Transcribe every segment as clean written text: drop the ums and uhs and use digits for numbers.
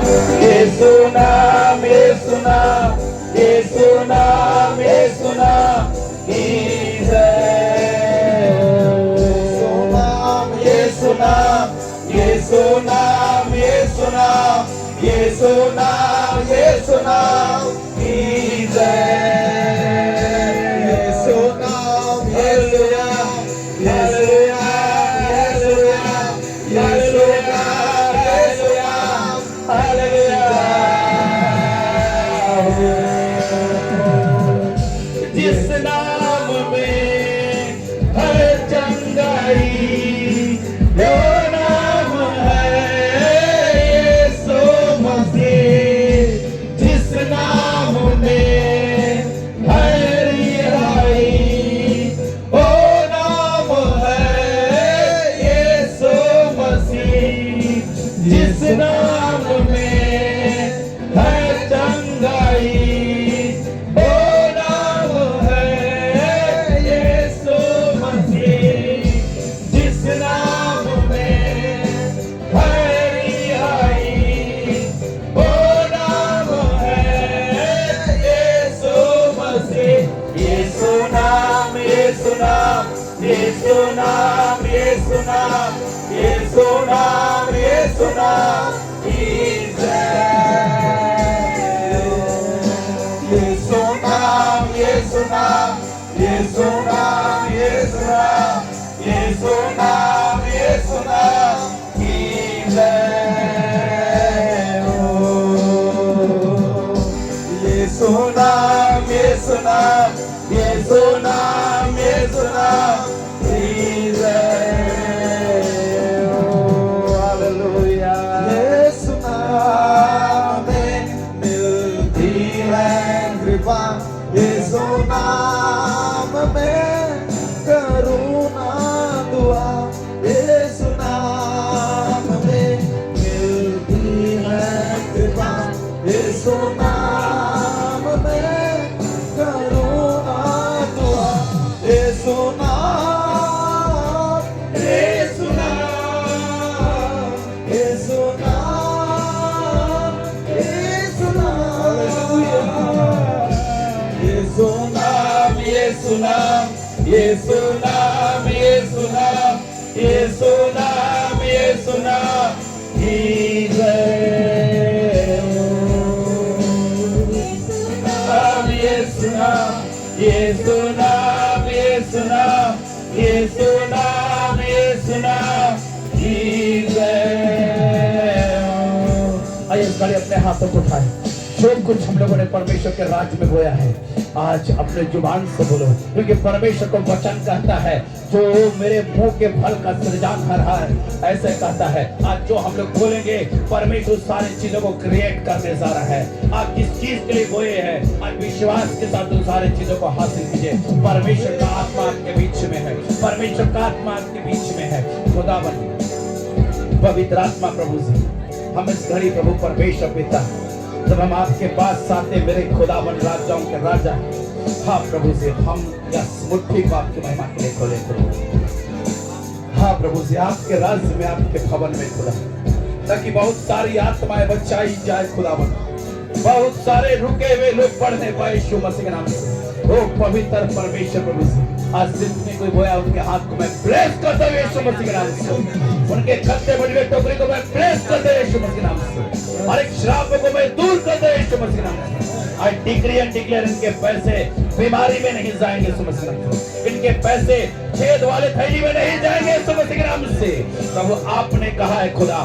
यीशु नाम, यीशु नाम, यीशु नाम, यीशु नाम की जय। यीशु नाम, यीशु नाम, यीशु नाम, यीशु नाम, यीशु नाम की जय। यीशु नाम, यीशु नाम, यीशु नाम, यीशु नाम, यीशु नाम, यीशु नाम, हालेलुया। जिस नाम में हर चंगाई, वो नाम है यीशु मसीह। जिस नाम में हर रिहाई, वो नाम है यीशु मसीह। जिस नाम में हर चंगाई, वो नाम है यीशु मसीह। जिस नाम में हर रिहाई, वो नाम है यीशु मसीह। यीशु नाम, यीशु नाम, यीशु नाम, यीशु नाम, यीशु नाम, यीशु नाम की जय। यीशु नाम, यीशु नाम, यीशु नाम, यीशु नाम, यीशु नाम, यीशु नाम की जय। यीशु नाम, यीशु नाम, यीशु नाम, यीशु नाम की जय। हालेलुया। यीशु नाम में मिलती है कृपा, यीशु नाम में करुणा दुआ। यीशु नाम में मिलती है कृपा, यीशु नाम में करुणा दुआ। यीशु नाम, यीशु नाम, यीशु नाम, यीशु नाम, यीशु नाम, यीशु नाम, यीशु नाम, यीशु नाम, यीशु नाम, यीशु नाम की जय। यीशु नाम, यीशु नाम, यीशु नाम, यीशु नाम, यीशु नाम की जय। आइए इस घड़ी अपने हाथों को उठाएं। जो कुछ हम लोगों ने परमेश्वर के राज्य में बोया है, आज अपने जुबान से बोलो, क्योंकि परमेश्वर को वचन कहता है जो मेरे मुंह के फल का सृजन कर रहा है, ऐसे कहता है। आज जो हम लोग बोलेंगे, परमेश्वर सारी चीजों को क्रिएट करने जा रहा है। आप जिस चीज के लिए बोए हैं, आज विश्वास के साथ उन सारी चीजों को हासिल कीजिए। परमेश्वर का आत्मा आपके बीच में है, परमेश्वर का आत्मा आपके बीच में है। खुदावन पवित्र आत्मा प्रभु जी, हम इस घड़ी प्रभु परमेश्वर पिता, जब हम आपके पास आते, मेरे खुदावन राजाओं के राजा, हाँ प्रभु जी, हम इस मुट्ठी को आपकी महिमा के लिए खोले प्रभु। हाँ प्रभु जी, आपके राज्य में, आपके भवन में खुदा, ताकि बहुत सारी आत्माएं बचाई जाए खुदावन। बहुत सारे रुके हुए लोग पढ़ने पाए यीशु मसीह के नाम से। ओ पवित्र परमेश्वर प्रभु जी, आज जितने कोई बोया उनके हाथ को मैं ब्लेस करता हूँ यीशु मसीह के नाम से। उनके खत्ते बड़ी हुए टोकरी को मैं ब्लेस करता हूँ यीशु मसीह के नाम से। हर एक श्राप को मैं दूर करता हूँ यीशु मसीह के नाम से। आई डिक्री एंड डिक्लेयर, इनके पैसे बीमारी में नहीं जाएंगे यीशु मसीह के नाम से। इनके पैसे छेद वाले थैली में नहीं जाएंगे यीशु मसीह के नाम से। प्रभु आपने कहा है खुदा,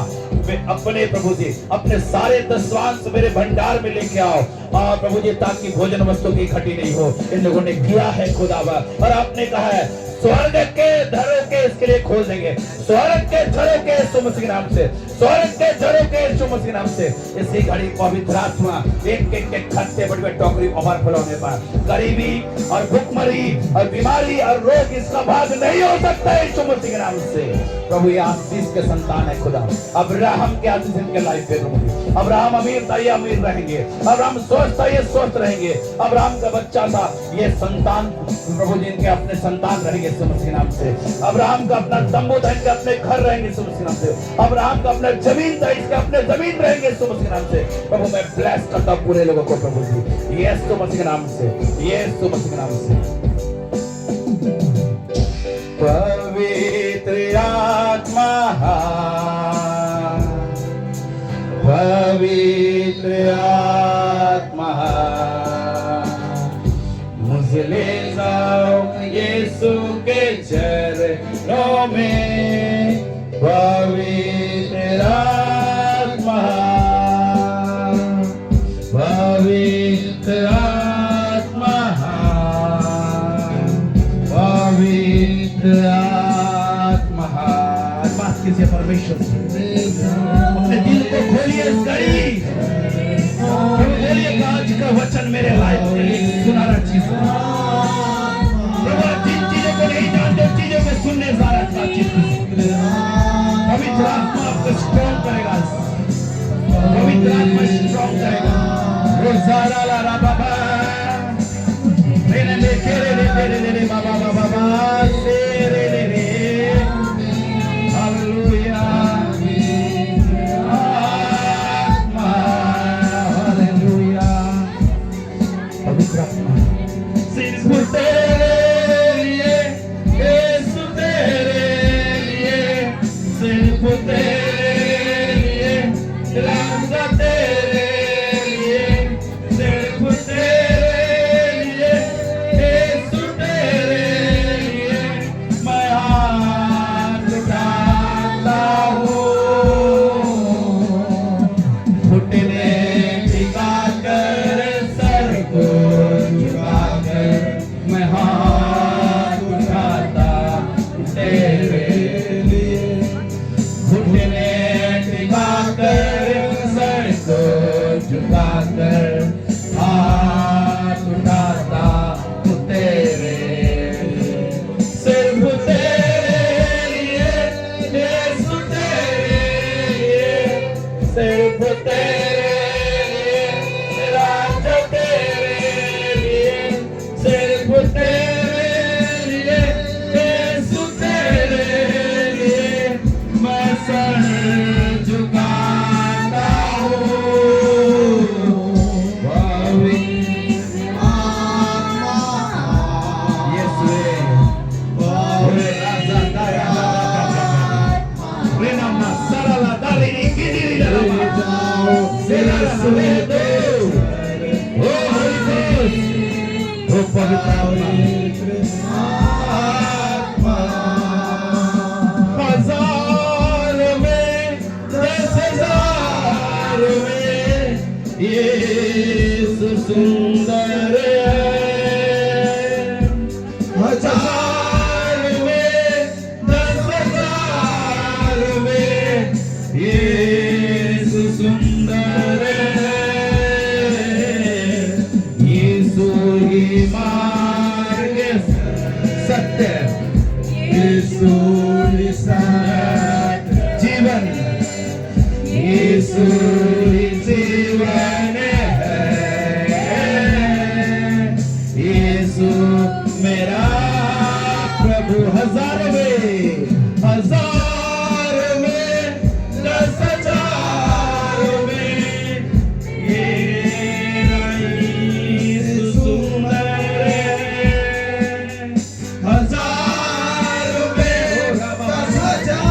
अपने प्रभु जी अपने सारे दसवांश मेरे भंडार में लेके आओ प्रभु जी, ताकि भोजन वस्तु की इकट्ठी नहीं हो। इन लोगों ने किया है खुदावा, और आपने कहा है स्वर्ग के धरों के इसके लिए खोल देंगे, स्वर्ग के धरों के यीशु मसीह के नाम से, स्वर्ग के धरों के यीशु मसीह के नाम से। इसी घड़ी पवित्र आत्मा एक एक के खत्ते बड़े टोकरी ओवरफ्लो होने पर गरीबी और भूखमरी और बीमारी और रोग इसका भाग नहीं हो सकता है यीशु मसीह के नाम से। प्रभु ये आशीष के संतान है खुदा, अब्राहम के आशीष इनके लाइफ पे प्रभु। अब्राहम अमीर था, ये अमीर रहेंगे। अब्राहम स्वस्थ था, ये स्वस्थ रहेंगे। अब्राहम का बच्चा था, ये संतान प्रभु जी इनके अपने संतान रहेंगे यीशु मसीह के नाम से। अब्राहम का अपना तंबू था, इनके अपने घर रहेंगे यीशु मसीह के नाम से। अब्राहम का अपना अपना जमीन था, इसका अपने जमीन रहेंगे यीशु मसीह के नाम से। प्रभु मैं ब्लेस करता हूं पूरे लोगों को प्रभु जी, यीशु मसीह के नाम से, यीशु मसीह के नाम से। पवित्र आत्मा, पवित्र आत्मा मुझे ले जाओ यीशु के चरणों में। पवित्र आत्मा, पवित्र आत्मा, पवित्र आत्मा। बात कीजिए परमेश्वर से, अपने दिल को खोलिए इस घड़ी, बोलिए आज का वचन मेरे लाइफ के लिए सुनहरा चीज है। प्रभु जिन चीजों को नहीं जानते चीजों में सुनने सारा बातचीत, पवित्र आत्मा आपको स्ट्रॉन्ग करेगा, पवित्र आत्मा स्ट्रॉन्ग करेगा। रोजारा ला रा बाबा रे ले के रे रे रे रे बाबा बाबा से रे रे रे। हालेलुया, आत्मा, हालेलुया। पवित्र आत्मा सिर्फ तेरे लिए, यीशु तेरे लिए, सिर्फ तेरे लिए, राजा तेरे लिए, सिर्फ तेरे लिए, यीशु तेरे लिए मैं हाथ उठाता हूँ। घुटने टिकाकर सर को झुकाकर मैं हाथ उठाता तेरे लिए। घुटने टिकाकर सर को झुकाकर हाथ उठाता हूँ तेरे लिए। सिर्फ तेरे लिए, यीशु तेरे लिए, सिर्फ तेरे लिए, राजा तेरे लिए, सिर्फ तेरे लिए, यीशु तेरे लिए मैं सर झुकाता हूँ। पवित्र आत्मा, यीशु ओरे राजा दाया रे नामा सरला दाली गिरी ला सेला ले दो। ओ होली गोस्ट, ओ पवित्र आत्मा, हजार में, 10,000 में यीशु सुंदर है। हजार में, 10,000 में यीशु सुंदर है। यीशु ही मार्ग सत्य, यीशु ही सत्य जीवन, यीशु ही जीवन है। यीशु मेरा प्रभु। हजारों में, 10,000 में यीशु सुंदर है। 10,000 में, 10,000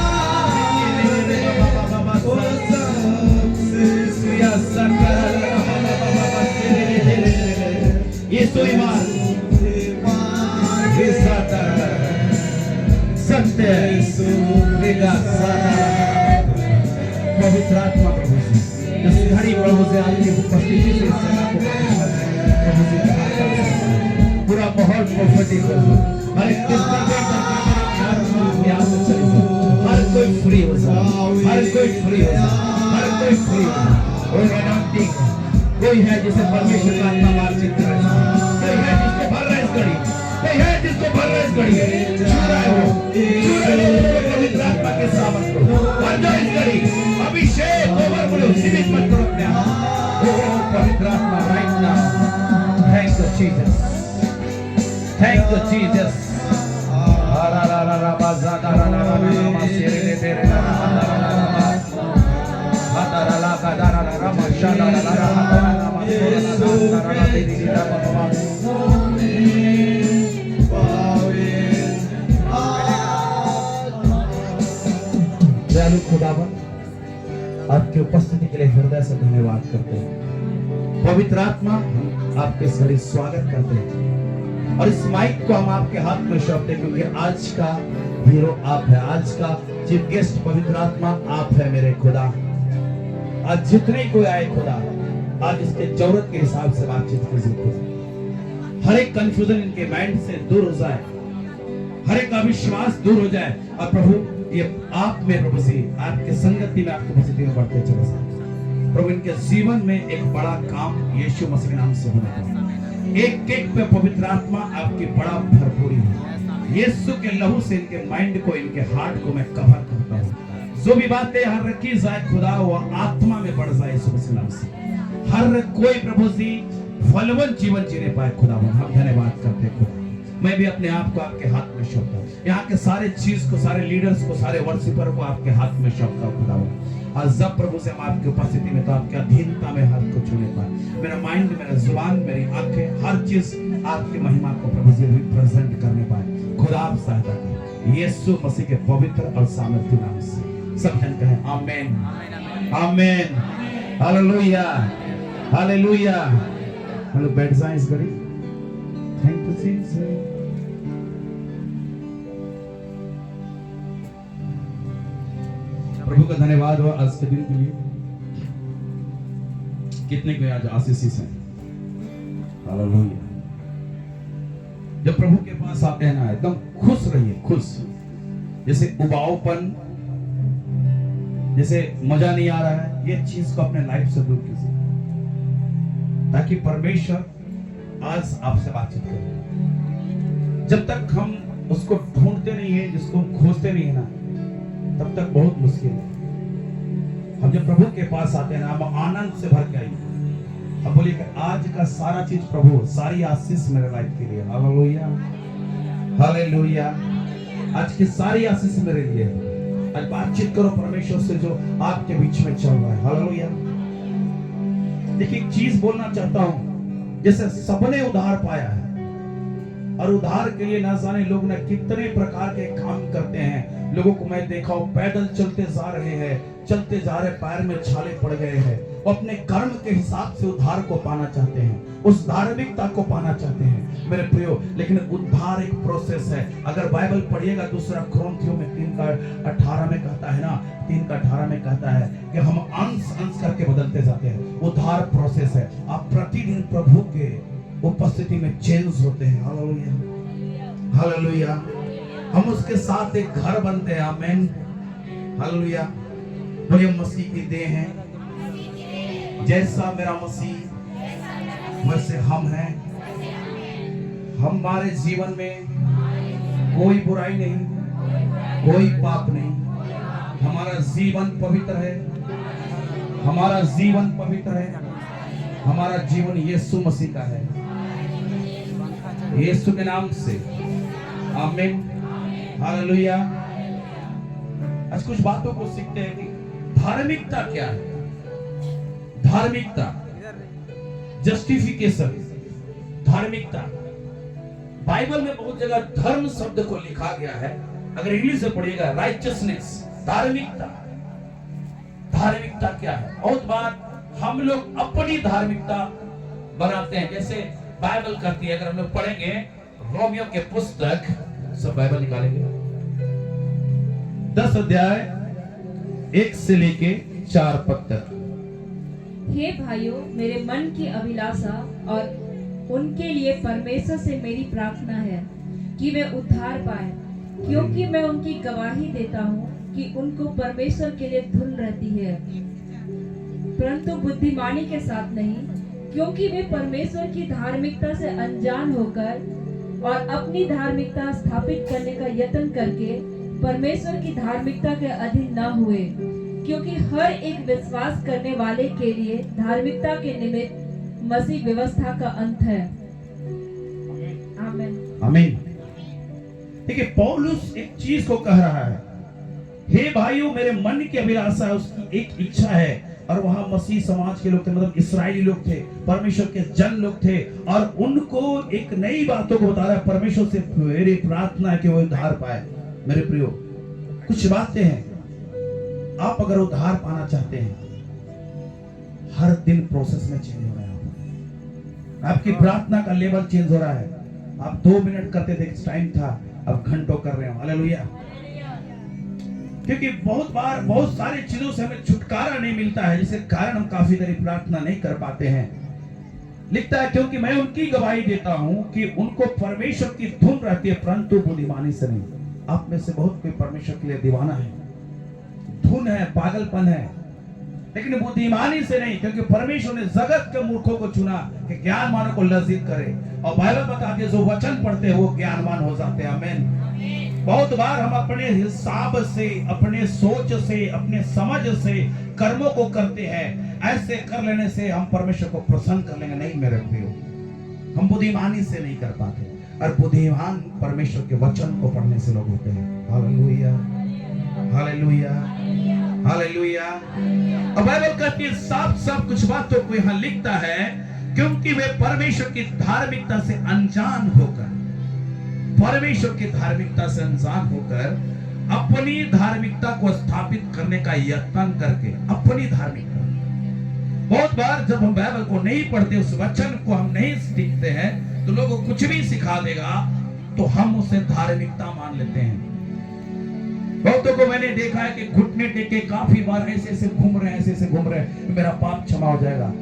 यीशु ईमान सत्य, पवित्र आत्मा प्रभु से इस घड़ी प्रभु से आपकी उपस्थिति से इस सेवा को प्रभु से पूरा माहौल प्रोफेटिक हो। हर एक यहाँ से चले जाओ, हर कोई फ्री हो जाए, हर कोई फ्री हो जाए, हर कोई फ्री हो जाए। कोई एनाउंसिंग, कोई है जिसे परमेश्वर का आत्मा बातचीत कर रहा है, कोई है जिसको भर रहा है इस घड़ी, कोई है जिसको भर रहा है इस घड़ी, छू रहा हो पवित्र आत्मा के सामन को भर जाओ इस घड़ी। अभिषेक ओवर बोलो, सीमित मत करो अपने आप। ओ पवित्र आत्मा right now, thank you Jesus, thank you Jesus. रा रा रा रा बाजा रा रा रा रा रा मा सेरे ले तेरे रा रा रा रा रा दयालु खुदावन, आपकी उपस्थिति के लिए हृदय से धन्यवाद करते हैं। पवित्र आत्मा, आपके सभी स्वागत करते हैं और इस माइक को हम आपके हाथ में सौंपते हैं, क्योंकि आज का हीरो आप है, आज का चीफ गेस्ट पवित्र आत्मा आप है मेरे खुदा। आज जितने कोई आए खुदा, आज इसके जरूरत के हिसाब से बातचीत कीजिए खुदा। हर एक कंफ्यूजन इनके माइंड से दूर हो जाए, हर एक अविश्वास दूर हो जाए और प्रभु ये आप में प्रभु जी आपके संगति में, आपके उपस्थिति में बढ़ते चले जाए। प्रभु इनके जीवन में एक बड़ा काम यीशु मसीह के नाम से होने का, एक एक पे पवित्र आत्मा आपकी बड़ा भरपूरी है। यीशु के लहू से इनके माइंड को, इनके हार्ट को मैं कवर करता हूँ। जो भी बातें हर रखी जाए खुदा, वो आत्मा में बढ़ जाए यीशु मसीह नाम से। हर कोई प्रभु जी फलवंत जीवन जीने पाए खुदा, हम धन्यवाद करते हैं खुदा। मैं भी अपने आप को आपके हाथ में सौंपता हूँ, यहाँ के सारे चीज को, सारे लीडर्स को, सारे वर्शिपर को आपके हाथ में सौंपता हूँ खुदा। आज जब प्रभु से हम आपकी उपस्थिति में, तो आपके अधीनता में हाथ को छूने पाए। मेरा माइंड, मेरा जुबान, मेरी आंखें, हर चीज आपकी महिमा को प्रभु जी रिप्रेजेंट करने पाए। खुदा आप सहायता करें यीशु मसीह के पवित्र और सामर्थ्य नाम से। सब जन कहें आमीन, आमीन, हालेलुया, हालेलुया। हम लोग बैठ जाएं इस घड़ी। Thank you Jesus. प्रभु का धन्यवाद हो आज के दिन के लिए। कितने को आज आशीषित हैं। हालेलुया। जब प्रभु के पास आते हैं ना, एकदम खुश रहिए, खुश। जैसे उबाऊपन, जैसे मजा नहीं आ रहा है, ये चीज को अपने लाइफ से दूर कीजिए, ताकि परमेश्वर आज आपसे बातचीत करें। जब तक हम उसको ढूंढते नहीं है, जिसको हम खोजते नहीं है ना, तब तक बहुत मुश्किल है। हम जब प्रभु के पास आते हैं ना, हम आनंद से भर के आइए। अब बोलिए कि आज का सारा चीज प्रभु, सारी आशीष मेरे लाइफ के लिए। Hallelujah, hallelujah. आज की सारी आशीष मेरे लिए। आज बातचीत करो परमेश्वर से, जो आपके बीच में चल रहा है। हालेलुया। देखिए, एक चीज बोलना चाहता हूं। जैसे सबने उद्धार पाया है, और उद्धार के लिए ना जाने लोग ने कितने प्रकार के काम करते हैं। लोगों को मैं देखा हूं, पैदल चलते जा रहे हैं, चलते जा रहे, पैर में छाले पड़ गए हैं। वो अपने कर्म के हिसाब से उद्धार को पाना चाहते हैं, उस धार्मिकता को पाना चाहते हैं मेरे प्रियो। लेकिन उद्धार एक प्रोसेस है। अगर बाइबल पढ़िएगा, दूसरा कुरिन्थियों में 3:18 में कहता है ना, 3:18 में कहता है कि हम अंश अंश करके बदलते जाते हैं। उद्धार प्रोसेस है। आप प्रतिदिन प्रभु के उपस्थिति में चेंज होते हैं। Hallelujah, hallelujah. हम उसके साथ एक घर बनते हैं। आमीन, हालेलुया। बोलिए, मसीह की देह हैं, जैसा मेरा मसीह वैसे हम हैं। हमारे जीवन में कोई बुराई नहीं, कोई पाप नहीं। हमारा जीवन पवित्र है, हमारा जीवन पवित्र है। हमारा जीवन यीशु मसीह का है, यीशु के नाम से। आमीन, हालेलुया। आज कुछ बातों को सीखते हैं कि धार्मिकता क्या है। धार्मिकता, जस्टिफिकेशन, धार्मिकता। बाइबल में बहुत जगह धर्म शब्द को लिखा गया है। अगर इंग्लिश में पढ़िएगा, राइचसनेस, धार्मिकता। धार्मिकता क्या है? बहुत बार हम लोग अपनी धार्मिकता बनाते हैं। जैसे बाइबल कहती है, अगर हम लोग पढ़ेंगे रोमियो के पुस्तक, सब बाइबल निकालेंगे, 10 अध्याय 1 से लेके 4 पद तक। हे भाइयों, मेरे मन की अभिलाषा और उनके लिए परमेश्वर से मेरी प्रार्थना है कि वे उद्धार पाए, क्योंकि मैं उनकी गवाही देता हूँ कि उनको परमेश्वर के लिए धुन रहती है, परंतु बुद्धिमानी के साथ नहीं, क्योंकि वे परमेश्वर की धार्मिकता से अनजान होकर और अपनी धार्मिकता स्थापित करने का यत्न करके परमेश्वर की धार्मिकता के अधीन न हुए। क्योंकि हर एक विश्वास करने वाले के लिए धार्मिकता के निमित्त मसीह व्यवस्था का अंत है। आमीन, आमीन। देखिए, पौलुस एक चीज को कह रहा है, हे भाइयों, मेरे मन की अभिलाषा है, उसकी एक इच्छा है और वहां मसीह समाज के लोग थे, मतलब इस्राएली लोग थे, परमेश्वर के जन लोग थे, और उनको एक नई बातों को बता रहा है। परमेश्वर से मेरी प्रार्थना है कि वो उद्धार पाए। मेरे प्रियो, कुछ बातें हैं, आप अगर उद्धार पाना चाहते हैं, हर दिन प्रोसेस में चेंज हो रहा है। आपकी प्रार्थना का लेवल चेंज हो रहा है। आप 2 मिनट करते थे, टाइम था, अब घंटों कर रहे हो। हालेलुया। क्योंकि बहुत बार बहुत सारी चीजों से हमें छुटकारा नहीं मिलता है, जिसके कारण हम काफी देर प्रार्थना नहीं कर पाते हैं। लिखता है, क्योंकि मैं उनकी गवाही देता हूं कि उनको परमेश्वर की धुन रहती है, परंतु बुद्धिमानी से नहीं। आप में से बहुत कोई परमेश्वर के लिए दीवाना है, धुन है, पागलपन है, लेकिन बुद्धिमानी से नहीं, क्योंकि परमेश्वर ने जगत के मूर्खों को चुना कि ज्ञानवानों को लज्जित करे। और बाइबल बताती है, जो वचन पढ़ते हैं वो ज्ञानवान हो जाते हैं। आमीन। बहुत बार हम अपने हिसाब से, अपने सोच से, अपने समझ से कर्मों को करते हैं। ऐसे कर लेने से हम परमेश्वर को प्रसन्न कर लेंगे नहीं मेरे प्रियो, हम बुद्धिमानी से नहीं कर पाते। और बुद्धिमान परमेश्वर के वचन को पढ़ने से लोग होते हैं। Hallelujah, hallelujah, hallelujah. और बाइबल कहती है, साफ साफ कुछ बातों को यहाँ लिखता है, क्योंकि वे परमेश्वर की धार्मिकता से अनजान होकर, परमेश्वर की धार्मिकता से अनजान होकर अपनी धार्मिकता को स्थापित करने का यत्न करके, अपनी धार्मिकता। बहुत बार जब हम बाइबल को नहीं पढ़ते, उस वचन को हम नहीं सीखते हैं, तो लोगों को कुछ भी सिखा देगा तो हम उसे धार्मिकता मान लेते हैं। बहुतों को मैंने देखा है कि घुटने टेके काफी बार ऐसे ऐसे घूम रहे हैं, ऐसे ऐसे घूम रहे हैं, मेरा पाप क्षमा हो जाएगा।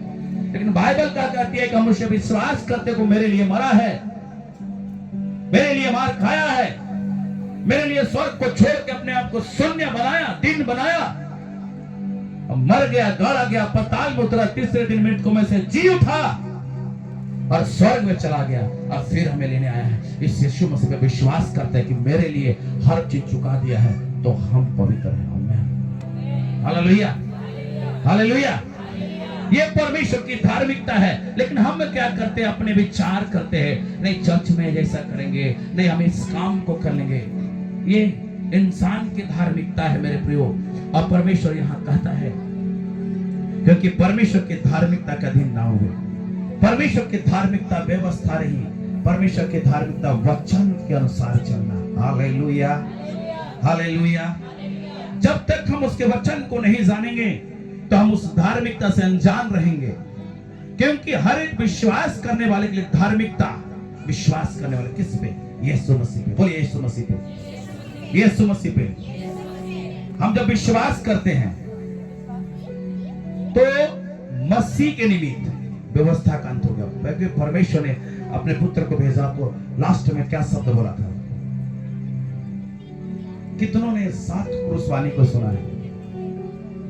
लेकिन बाइबल क्या कहती है कि हम उसे विश्वास करते को मेरे लिए मरा है, मेरे लिए मार खाया है, मेरे लिए स्वर्ग को छोड़ के अपने आप को शून्य बनाया, दिन बनाया, मर गया, गाड़ा गया, पाताल में उतरा, तीसरे दिन मृतकों में से जी उठा और स्वर्ग में चला गया, और फिर हमें लेने आया है। इस यीशु मसीह पे विश्वास करते हैं कि मेरे लिए हर चीज चुका दिया है, तो हम पवित्र हैं। आमीन, हालेलुया, हालेलुया। ये परमेश्वर की धार्मिकता है। लेकिन हम क्या करते हैं, अपने विचार करते हैं, नहीं चर्च में जैसा करेंगे, नहीं हम इस काम को कर लेंगे। ये इंसान की धार्मिकता है मेरे प्रियो। और परमेश्वर यहाँ कहता है, क्योंकि परमेश्वर की धार्मिकता के अधीन ना हुए। परमेश्वर की धार्मिकता व्यवस्था रही, परमेश्वर की धार्मिकता वचन के अनुसार चलना। Hallelujah, hallelujah. जब तक हम उसके वचन को नहीं जानेंगे तो हम उस धार्मिकता से अनजान रहेंगे। क्योंकि हर एक विश्वास करने वाले के लिए धार्मिकता, विश्वास करने वाले किस पे? यीशु मसीह पे। बोलिए यीशु मसीह पे, यीशु मसीह पे। हम जब विश्वास करते हैं तो मसीह के निमित्त व्यवस्था का अंत हो गया। क्योंकि परमेश्वर ने अपने पुत्र को भेजा, तो लास्ट में क्या शब्द बोला था? कितनों ने 7 क्रूसवानी को सुना है?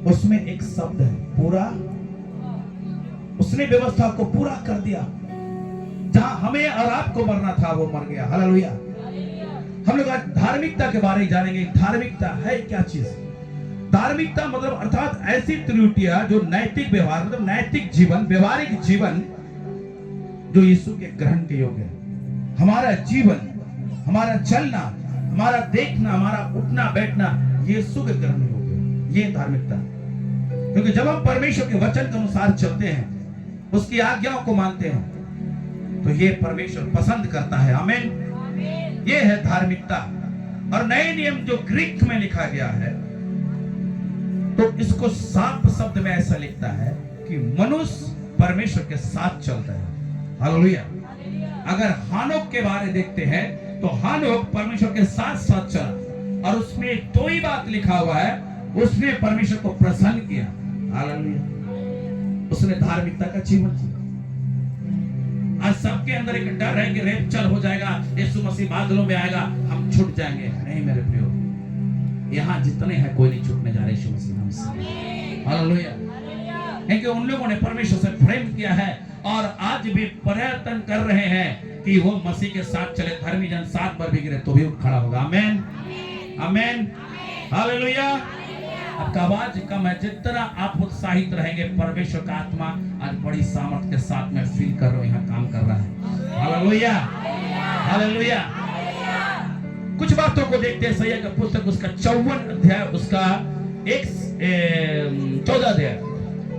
उसमें एक शब्द है पूरा। उसने व्यवस्था को पूरा कर दिया। जहां हमें और आपको मरना था वो मर गया। हालेलुया। हम लोग आज धार्मिकता के बारे में जानेंगे। धार्मिकता है क्या चीज? धार्मिकता मतलब अर्थात ऐसी त्रुटियां जो नैतिक व्यवहार, मतलब नैतिक जीवन, व्यवहारिक जीवन जो यीशु के ग्रहण के योग्य है। हमारा जीवन, हमारा चलना, हमारा देखना, हमारा उठना बैठना यीशु के ग्रहण योग्य, ये धार्मिकता। क्योंकि जब हम परमेश्वर के वचन के अनुसार चलते हैं, उसकी आज्ञाओं को मानते हैं, तो ये परमेश्वर पसंद करता है। आमीन। ये है धार्मिकता। और नए नियम जो ग्रीक में लिखा गया है, तो इसको साफ शब्द में ऐसा लिखता है कि मनुष्य परमेश्वर के साथ चलता है। हालेलुया। अगर हानोक के बारे देखते हैं तो हानोक परमेश्वर के साथ साथ चला, और उसमें 2 ही बात लिखा हुआ है, उसने परमेश्वर को प्रसन्न किया। हालेलुया। उसने धार्मिकता का जीवन जिया। आज सबके अंदर एक डर है कि रेपचर हो जाएगा, यीशु मसीह बादलों में आएगा, हम छूट जाएंगे। नहीं मेरे प्रियो, यहाँ जितने हैं कोई नहीं छूटने जा रहे यीशु मसीह नाम से। हालेलुया। क्योंकि उन लोगों ने परमेश्वर से प्रेम किया है और आज भी प्रयत्न कर रहे हैं कि वो मसीह के साथ चले। धर्मी जन 7 बार भी गिरे तो भी उठ खड़ा होगा। आमीन, आमीन, हालेलुया। आपका आवाज कम है, जितना आप उत्साहित रहेंगे, परमेश्वर का आत्मा आज बड़ी सामर्थ के साथ में फील कर रहा हूं, यहाँ काम कर रहा है। Hallelujah, hallelujah. कुछ बातों को देखते हैं। सैया का पुस्तक उसका 54 अध्याय, उसका 14 अध्याय,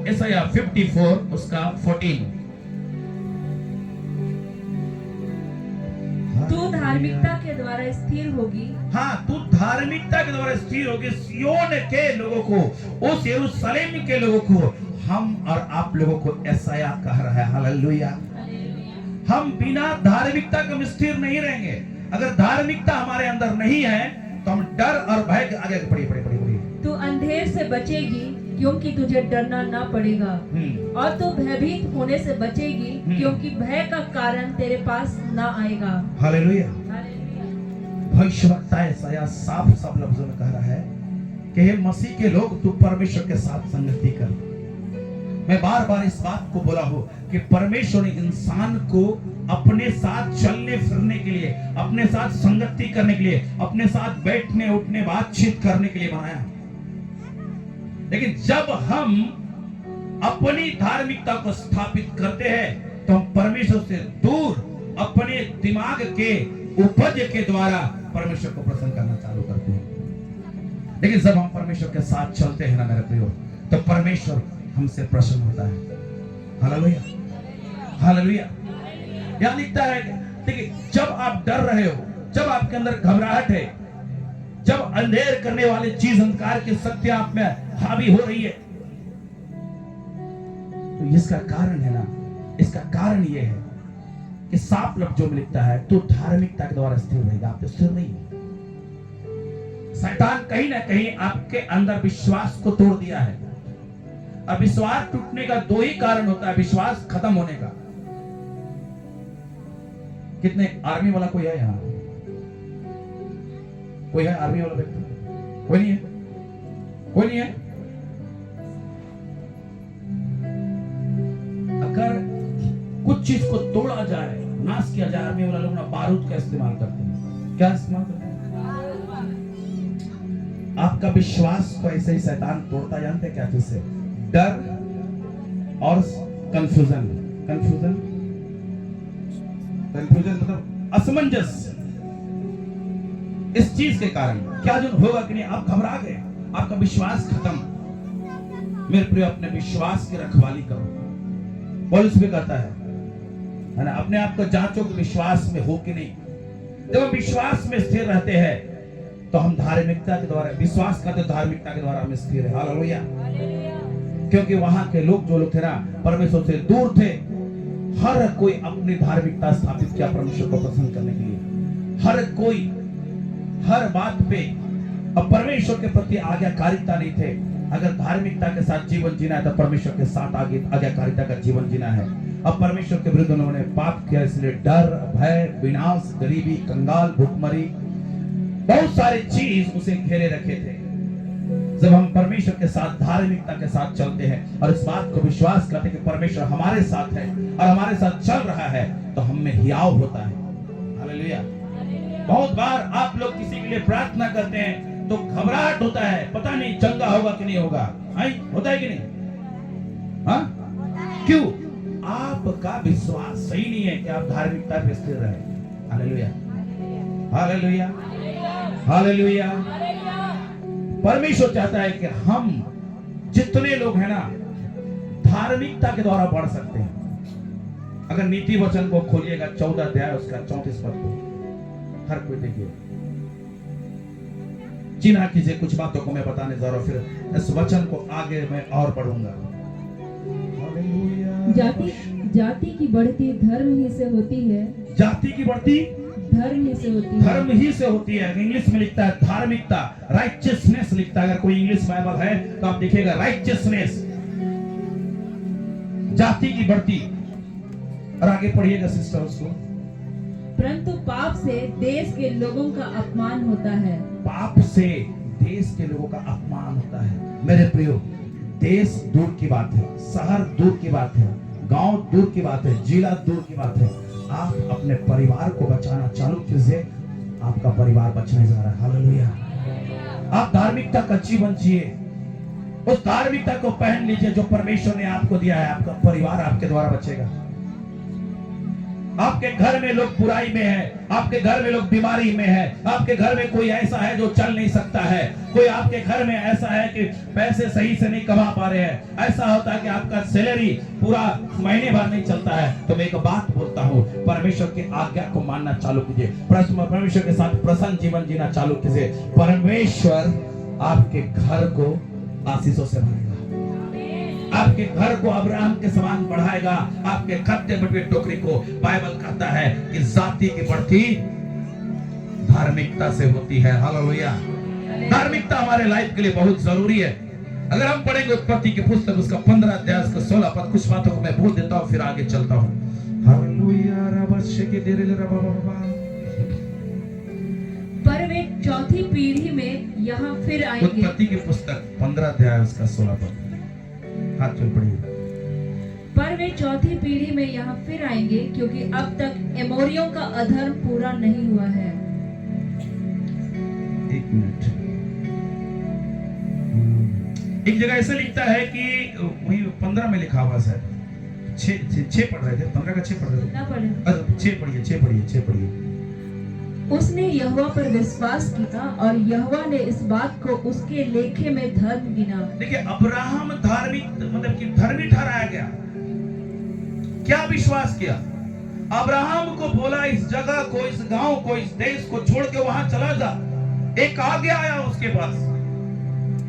यशायाह 54 उसका 14। तू धार्मिकता के द्वारा स्थिर होगी, हाँ, तू धार्मिकता के द्वारा स्थिर होगी। सियोन के लोगों को, उस यरूशलेम के लोगों को, हम और आप लोगों को यशायाह कह रहा है। हालेलुया। हम बिना धार्मिकता के हम स्थिर नहीं रहेंगे। अगर धार्मिकता हमारे अंदर नहीं है तो हम डर और भय के आगे पढ़िए। तू अंधेर से बचेगी क्योंकि तुझे डरना ना पड़ेगा, और तू भयभीत होने से बचेगी क्योंकि भय का कारण तेरे पास ना आएगा। हालेलुया। भविष्यवक्ता यशायाह साफ लफ्जों में कह रहा है कि हे मसीह के लोग, तू परमेश्वर के साथ संगति कर। मैं बार बार इस बात को बोला हूं कि परमेश्वर ने इंसान को अपने साथ चलने फिरने के लिए, अपने साथ संगति करने के लिए, अपने साथ बैठने उठने बातचीत करने के लिए बनाया। लेकिन जब हम अपनी धार्मिकता को स्थापित करते हैं तो हम परमेश्वर से दूर अपने दिमाग के उपज के द्वारा परमेश्वर को प्रसन्न करना चालू करते हैं। लेकिन जब हम परमेश्वर के साथ चलते हैं ना मेरे प्रियो, तो परमेश्वर हमसे प्रसन्न होता है। Hallelujah, hallelujah. यहां लिखता है, देखिए, जब आप डर रहे हो, जब आपके अंदर घबराहट है, जब अंधेर करने वाली चीज, अंधकार की शक्तियां आप में हावी हो रही है, तो इसका कारण है ना, इसका कारण यह है कि साफ लफ्जों में लिखता है, तो धार्मिकता के द्वारा स्थिर रहेगा। आप तो स्थिर नहीं है। शैतान कहीं ना कहीं आपके अंदर विश्वास को तोड़ दिया है। अब विश्वास टूटने का दो ही कारण होता है, विश्वास खत्म होने का। कितने आर्मी वाला कोई है यहां? कोई है आर्मी वाला व्यक्ति? कोई नहीं है? कोई नहीं है? अगर कुछ चीज को तोड़ा जाए, नाश किया जाए, आर्मी वाला लोग ना बारूद का इस्तेमाल करते हैं। क्या इस्तेमाल करते हैं? आपका विश्वास को ऐसे ही शैतान तोड़ता, जानते हैं क्या चीज से? डर और कंफ्यूजन। कंफ्यूजन मतलब असमंजस। इस चीज के कारण क्या जो होगा कि नहीं, आप घबरा गए, आपका विश्वास खत्म। मेरे प्रिय, अपने विश्वास की रखवाली करो। पौलुस भी कहता है ना, अपने आप को जांचो कि विश्वास में हो कि नहीं। जब हम विश्वास में स्थिर रहते हैं तो हम धार्मिकता के द्वारा, विश्वास करते धार्मिकता के द्वारा हम स्थिर है। हालेलुया। क्योंकि वहां के लोग, जो लोग थे ना, परमेश्वर से दूर थे, हर कोई अपनी धार्मिकता स्थापित किया परमेश्वर को प्रसन्न करने के लिए। हर कोई हर बात पे, अब परमेश्वर के प्रति आज्ञाकारिता नहीं थे। अगर धार्मिकता के साथ जीवन जीना है तो परमेश्वर के साथ आज्ञाकारिता का जीवन जीना है। अब परमेश्वर के विरुद्ध उन्होंने पाप किया, इसलिए डर, भय, विनाश, गरीबी, कंगाल, भूखमरी, बहुत सारे चीज उसे घेरे रखे थे। जब हम परमेश्वर के साथ धार्मिकता के साथ चलते हैं और इस बात को विश्वास करते हैं कि परमेश्वर हमारे साथ है और हमारे साथ चल रहा है, तो हम में हियाव होता है। हालेलुया। बहुत बार आप लोग किसी के लिए प्रार्थना करते हैं तो घबराहट होता है, पता नहीं चंगा होगा कि नहीं होगा। होता है कि नहीं? हाँ? क्यों? आपका विश्वास सही नहीं है कि आप धार्मिकता पे स्थिर रहे। Hallelujah, hallelujah, hallelujah. परमेश्वर चाहता है कि हम जितने लोग हैं ना, धार्मिकता के द्वारा बढ़ सकते हैं। अगर नीति वचन को खोलिएगा 14 अध्याय उसका 34 पद को, हर कोई देखिए। चिन्ह कीजिए, कुछ बातों को मैं बताने जा रहा हूं, फिर इस वचन को आगे मैं और बढ़ूंगा। जाति की बढ़ती धर्म ही से होती है। जाति की बढ़ती धर्म ही से होती है। धर्म ही से होती है। इंग्लिश में लिखता है धार्मिकता, राइचियसनेस लिखता है। अगर कोई इंग्लिश बाइबल है तो आप देखिएगा राइचियसनेस, जाति की बढ़ती। और आगे पढ़िएगा सिस्टर उसको। परंतु पाप से देश के लोगों का अपमान होता है। पाप से देश के लोगों का अपमान होता है। मेरे प्रियो, देश दूर की बात है, शहर दूर की बात है, गांव दूर की बात है, जिला दूर की बात है। आप अपने परिवार को बचाना चालू कीजिए, आपका परिवार बचने जा रहा है। हालेलुया। आप धार्मिकता का जीवन जिए, उस धार्मिकता को पहन लीजिए जो परमेश्वर ने आपको दिया है। आपका परिवार आपके द्वारा बचेगा। आपके घर में लोग बुराई में है, आपके घर में लोग बीमारी में है, आपके घर में कोई ऐसा है जो चल नहीं सकता है, कोई आपके घर में ऐसा है कि पैसे सही से नहीं कमा पा रहे हैं, ऐसा होता है कि आपका सैलरी पूरा महीने भर नहीं चलता है, तो मैं एक बात बोलता हूँ, परमेश्वर की आज्ञा को मानना चालू कीजिए, परमेश्वर के साथ प्रसन्न जीवन जीना चालू कीजिए। परमेश्वर आपके घर को आशीषों से भरेगा, आपके घर को अब्राहम के समान बढ़ाएगा, आपके खत्ते बटवे टोकरी को बाइबल कहता है कि जाति की बढ़ती धार्मिकता से होती है। हालेलुया। धार्मिकता हमारे लाइफ के लिए बहुत जरूरी है। अगर हम पढ़ेंगे उत्पत्ति की पुस्तक उसका 15 अध्याय उसका 16 पद, कुछ बातों को मैं बोल देता हूँ फिर आगे चलता हूँ। हालेलुया। पर वे चौथी पीढ़ी में यहाँ फिर आएंगे। उत्पत्ति की पुस्तक 15 अध्याय उसका 16 पद, हाथ चल पड़िए। पर वे चौथी पीढ़ी में यहाँ फिर आएंगे क्योंकि अब तक एमोरियों का अधर्म पूरा नहीं हुआ है। एक मिनट, एक जगह ऐसे लिखता है कि वही 15 में लिखा हुआ सर, 6 पढ़ रहे थे, 15 का 6 पढ़ रहे थे ना पढ़े। अच्छा 6 पढ़िए। उसने यहोवा पर विश्वास किया और यहोवा ने इस बात को उसके लेखे में धर्म गिना। देखिए अब्राहम धार्मिक मतलब कि धर्मी ठहराया गया। क्या विश्वास किया? अब्राहम को बोला इस जगह को, इस गांव को, इस देश को छोड़ के वहां चला जा। एक आज्ञा आया उसके पास।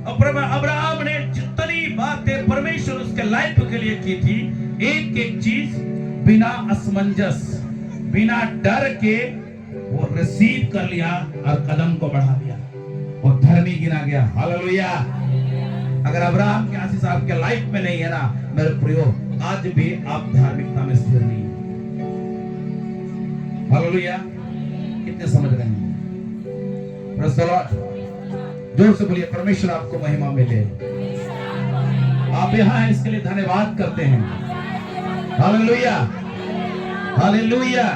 अब्राहम ने जितनी बातें परमेश्वर उसके लाइफ के लिए की थी, एक एक चीज बिना असमंजस, बिना डर के वो रिसीव कर लिया और कदम को बढ़ा दिया, वो धर्मी गिना गया। हालेलुया। अगर अब्राहम की आशीष आपके लाइफ में नहीं है ना मेरे प्रियो, आज भी आप धार्मिकता में स्थिर नहीं है। हालेलुया। कितने समझ रहे हैं? Praise the Lord. जोर से बोलिए परमेश्वर आपको महिमा मिले। आप यहाँ हैं इसके लिए धन्यवाद करते हैं। हालेलुया। हालेलुया।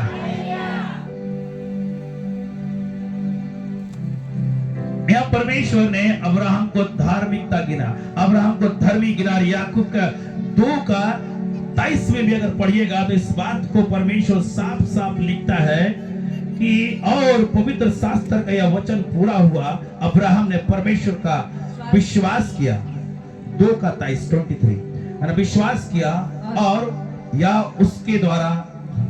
यहाँ परमेश्वर ने अब्राहम को धार्मिकता गिना, अब्राहम को धर्मी गिना। याकूब का 2:23 में भी अगर पढ़िएगा तो इस बात को परमेश्वर साफ साफ लिखता है कि और पवित्र शास्त्र का यह वचन पूरा हुआ, अब्राहम ने परमेश्वर का विश्वास किया। 2:23 विश्वास किया और या उसके द्वारा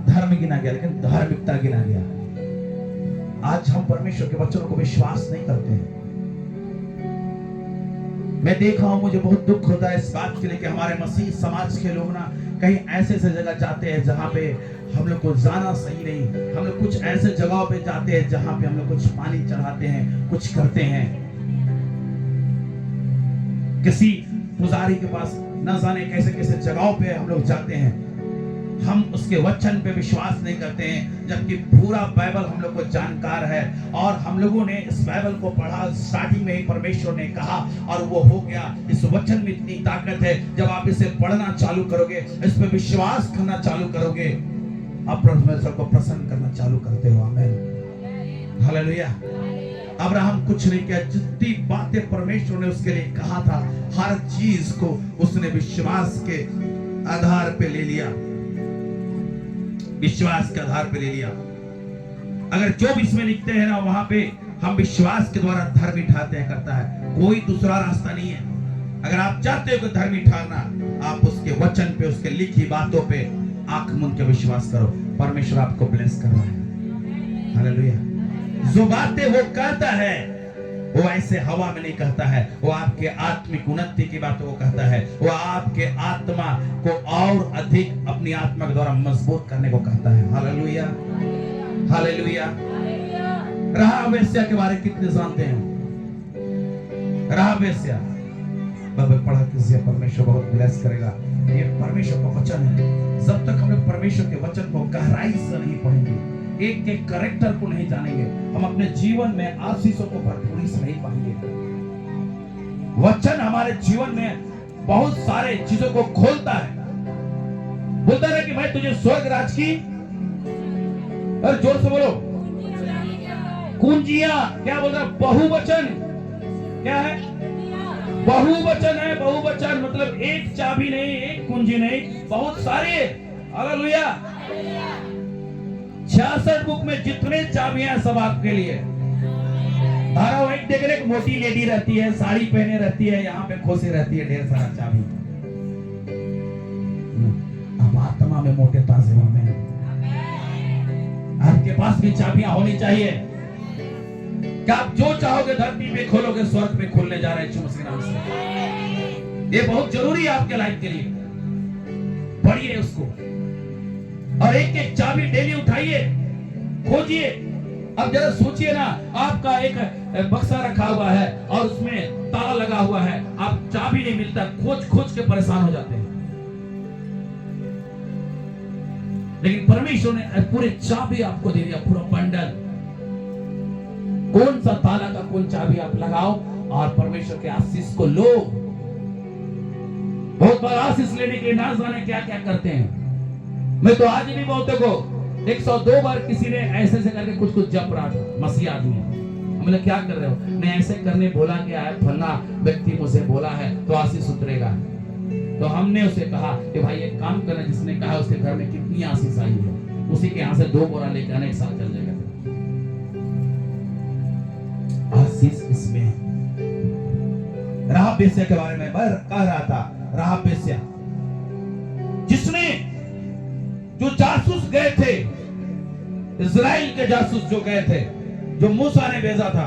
धर्म गिना गया, लेकिन धार्मिकता गिना गया। आज हम परमेश्वर के वचनों को विश्वास नहीं करते हैं। मैं देखा हूं, मुझे बहुत दुख होता है इस बात के लिए कि हमारे मसीह समाज के लोग ना कहीं ऐसे जगह जाते हैं जहां पे हम लोग को जाना सही नहीं। हम लोग कुछ ऐसे जगहों पे जाते हैं जहां पे हम लोग कुछ पानी चढ़ाते हैं, कुछ करते हैं। किसी पुजारी के पास न जाने कैसे कैसे जगहों पे हम लोग जाते हैं। हम उसके वचन पे विश्वास नहीं करते हैं, जबकि पूरा बाइबल हम लोग को जानकार है और हम लोगों ने इस बाइबल को पढ़ा। स्टार्टिंग में ही परमेश्वर ने कहा और वो हो गया। इस वचन में इतनी ताकत है, जब आप इसे पढ़ना चालू करोगे, इस पे विश्वास करना चालू करोगे, आप परमेश्वर को प्रसन्न करना चालू करते हो। आमीन। हालेलुया। अब्राहम कुछ नहीं किया, जितनी बातें परमेश्वर ने उसके लिए कहा था हर चीज को उसने विश्वास के आधार पे ले लिया, विश्वास के आधार पे ले लिया। अगर 24 में लिखते हैं ना, वहां पे हम विश्वास के द्वारा धर्मी ठहरते हैं करता है, कोई दूसरा रास्ता नहीं है। अगर आप चाहते हो कि धर्मी ठहरना, आप उसके वचन पे, उसके लिखी बातों पे आंख मूंद के विश्वास करो। परमेश्वर आपको ब्लेस कर रहा है। हालेलुया। जो बातें वो कहता है वो ऐसे हवा में नहीं कहता है, वो आपके आत्मिक उन्नति की बातों को कहता है, वो आपके आत्मा को और अधिक अपनी आत्मा के द्वारा मजबूत करने को कहता है। हालेलुया। हालेलुया। राहाब वेश्या के बारे में कितने जानते हैं? राहाब वेश्या बाबा पढ़ा कीजिए, परमेश्वर बहुत ब्लेस करेगा। ये परमेश्वर का वचन है। जब तक हम लोग परमेश्वर के वचन को गहराई से नहीं पढ़ेंगे, एक एक कैरेक्टर को नहीं जानेंगे, हम अपने जीवन में आशीषों को भरपूरी से नहीं पाएंगे। वचन हमारे जीवन में बहुत सारे चीजों को खोलता है। बोलता है कि मैं तुझे स्वर्ग राज की, और जोर से बोलो, कुंजियां। क्या बोल रहा है? बहुवचन। क्या है? बहुवचन है। बहुवचन मतलब एक चाबी नहीं, एक कुंजी नहीं, बहुत सारे। हालेलुया। 66 बुक में जितने चाबियां सब आपके लिए। धारावाहिक देख रहे, एक मोटी लेडी रहती है, साड़ी पहने रहती है, यहाँ पे खोसी रहती है, ढेर सारा चाबी। अब आत्मा में मोटे ताजे में आपके पास भी चाबियां होनी चाहिए कि आप जो चाहोगे धरती पे खोलोगे, स्वर्ग पे खोलने जा रहे हैं यीशु मसीह के नाम से। ये बहुत जरूरी है आपके लाइफ के लिए। पढ़िए उसको और एक एक चाबी डेली उठाइए, खोजिए। अब जरा सोचिए ना, आपका एक बक्सा रखा हुआ है और उसमें ताला लगा हुआ है, आप चाबी नहीं मिलता, खोज खोज के परेशान हो जाते हैं। लेकिन परमेश्वर ने पूरे चाबी आपको दे दिया, पूरा बंडल। कौन सा ताला का कौन चाबी आप लगाओ और परमेश्वर के आशीष को लो। बहुत बार आशीष लेने के लिए ना जाने क्या क्या करते हैं। मैं तो आज भी बहुतों को 102 बार किसी ने ऐसे से करके कुछ कुछ जप रहा था, मसीह आदमी। हमने क्या कर रहे हो? नहीं, ऐसे करने बोला गया है, फलना व्यक्ति मुझे बोला है तो आशीष उतरेगा। तो हमने उसे कहा कि भाई एक काम करना, जिसने कहा उसके घर में कितनी आशीष आई है, उसी के यहाँ से 2 बोरा लेकर आने, एक साथ चल जाएगा। आशीष इसमें है। राहाब वेश्या के बारे में कह रहा था, राहाब वेश्या जिसने, जो जासूस गए थे, इजराइल के जासूस जो गए थे, जो मूसा ने भेजा था,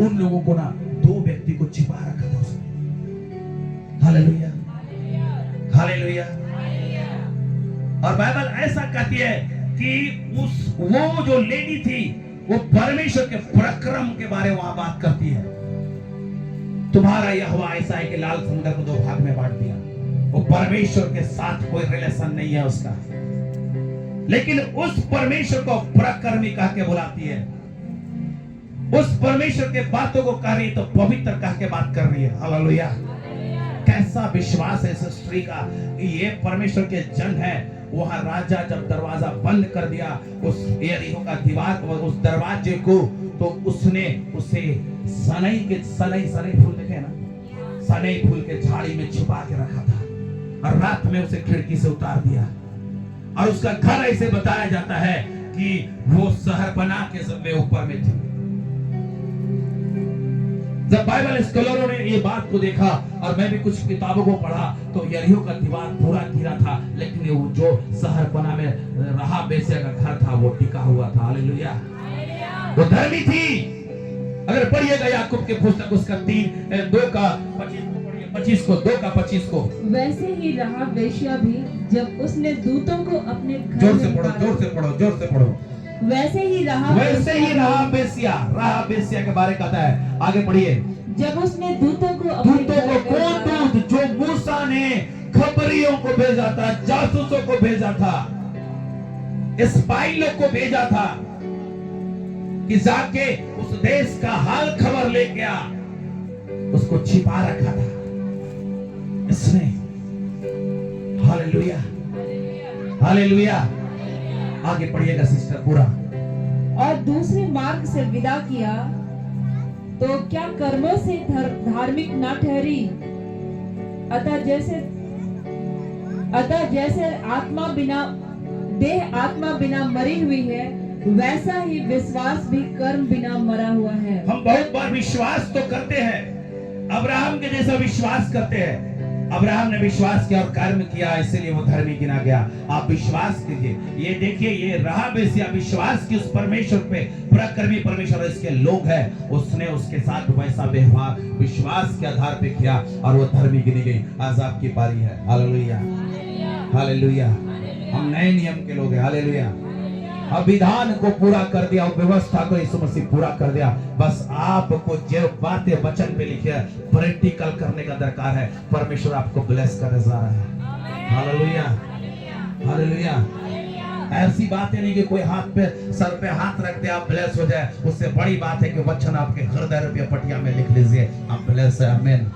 उन लोगों को ना 2 व्यक्ति को छिपा रखा था उसने। Hallelujah, hallelujah. और बाइबल ऐसा कहती है कि वो जो लेडी थी, वो परमेश्वर के पराक्रम के बारे में वहां बात करती है। तुम्हारा यहोवा ऐसा है कि लाल समुद्र को 2 भाग में बांट दिया। वो परमेश्वर के साथ कोई रिलेशन नहीं है उसका, लेकिन उस परमेश्वर को पराक्रमी कह के बुलाती है। उस परमेश्वर के बातों को कह रही तो पवित्र कह के बात कर रही है। हालेलुया। कैसा विश्वास है इस स्त्री का कि ये परमेश्वर के जन है। वहां राजा जब दरवाजा बंद कर दिया उस यरीहो का दीवार, उस दरवाजे को, तो उसने उसे सनई फूल देखे ना, सनई फूल के झाड़ी में छुपा के रखा था और रात में उसे खिड़की से उतार दिया। और उसका घर ऐसे बताया जाता है कि वो शहरपनाह के सबसे ऊपर में थी। जब बाइबल स्कॉलरों ने ये बात को देखा और मैं भी कुछ किताबों को पढ़ा, तो यरीहो का दीवार पूरा गिरा था, लेकिन वो जो शहरपनाह में राहाब वेश्या का घर था वो टिका हुआ था। हालेलुया। वो धर्मी थी। अगर पढ़िएगा याकूब के पुस्तक उसका 2 का 25 को। वैसे ही राहाब वेश्या भी जब उसने दूतों को अपने घर जोर से पढ़ो। वैसे ही राहाब वेश्या के बारे कहता है। आगे पढ़िए। जब उसने दूतों को कौन दूत? जो मूसा ने खबरियों को भेजा था, जासूसों को भेजा था, स्पाई को भेजा था कि जाके उस देश का हाल खबर लेके आ, उसको छिपा रखा था इसने। Hallelujah, hallelujah. आगे पढ़िएगा सिस्टर पूरा। और दूसरे मार्ग से विदा किया तो क्या कर्मों से धार्मिक ना ठहरी? अतः जैसे देह आत्मा बिना मरी हुई है, वैसा ही विश्वास भी कर्म बिना मरा हुआ है। हम बहुत बार विश्वास तो करते हैं, अब्राहम के जैसा विश्वास करते हैं। अब्राहम ने विश्वास किया और कर्म किया, इसलिए वो धर्मी गिना गया। आप विश्वास कीजिए। ये देखिए, ये राहाब वेश्या विश्वास की उस परमेश्वर पे, पराक्रमी परमेश्वर इसके लोग हैं, उसने उसके साथ वैसा व्यवहार विश्वास के आधार पे किया और वो धर्मी गिनी गई। आज आपकी पारी है। Hallelujah, hallelujah. हम नए नियम के लोग हैं। हालेलुया। विधान को पूरा कर दिया, व्यवस्था को यीशु मसीह पूरा कर दिया। बस आपको जो बातें वचन पे लिखी है प्रैक्टिकल करने का दरकार है। परमेश्वर आपको ब्लेस करने जा रहा है। Hallelujah, hallelujah. ऐसी बातें नहीं कि कोई हाथ पे, सर पे हाथ रख दे आप ब्लेस हो जाए। उससे बड़ी बात है कि वचन आपके हृदय रूपी पटिया में लिख लीजिए, आप ब्लेस है। आमीन।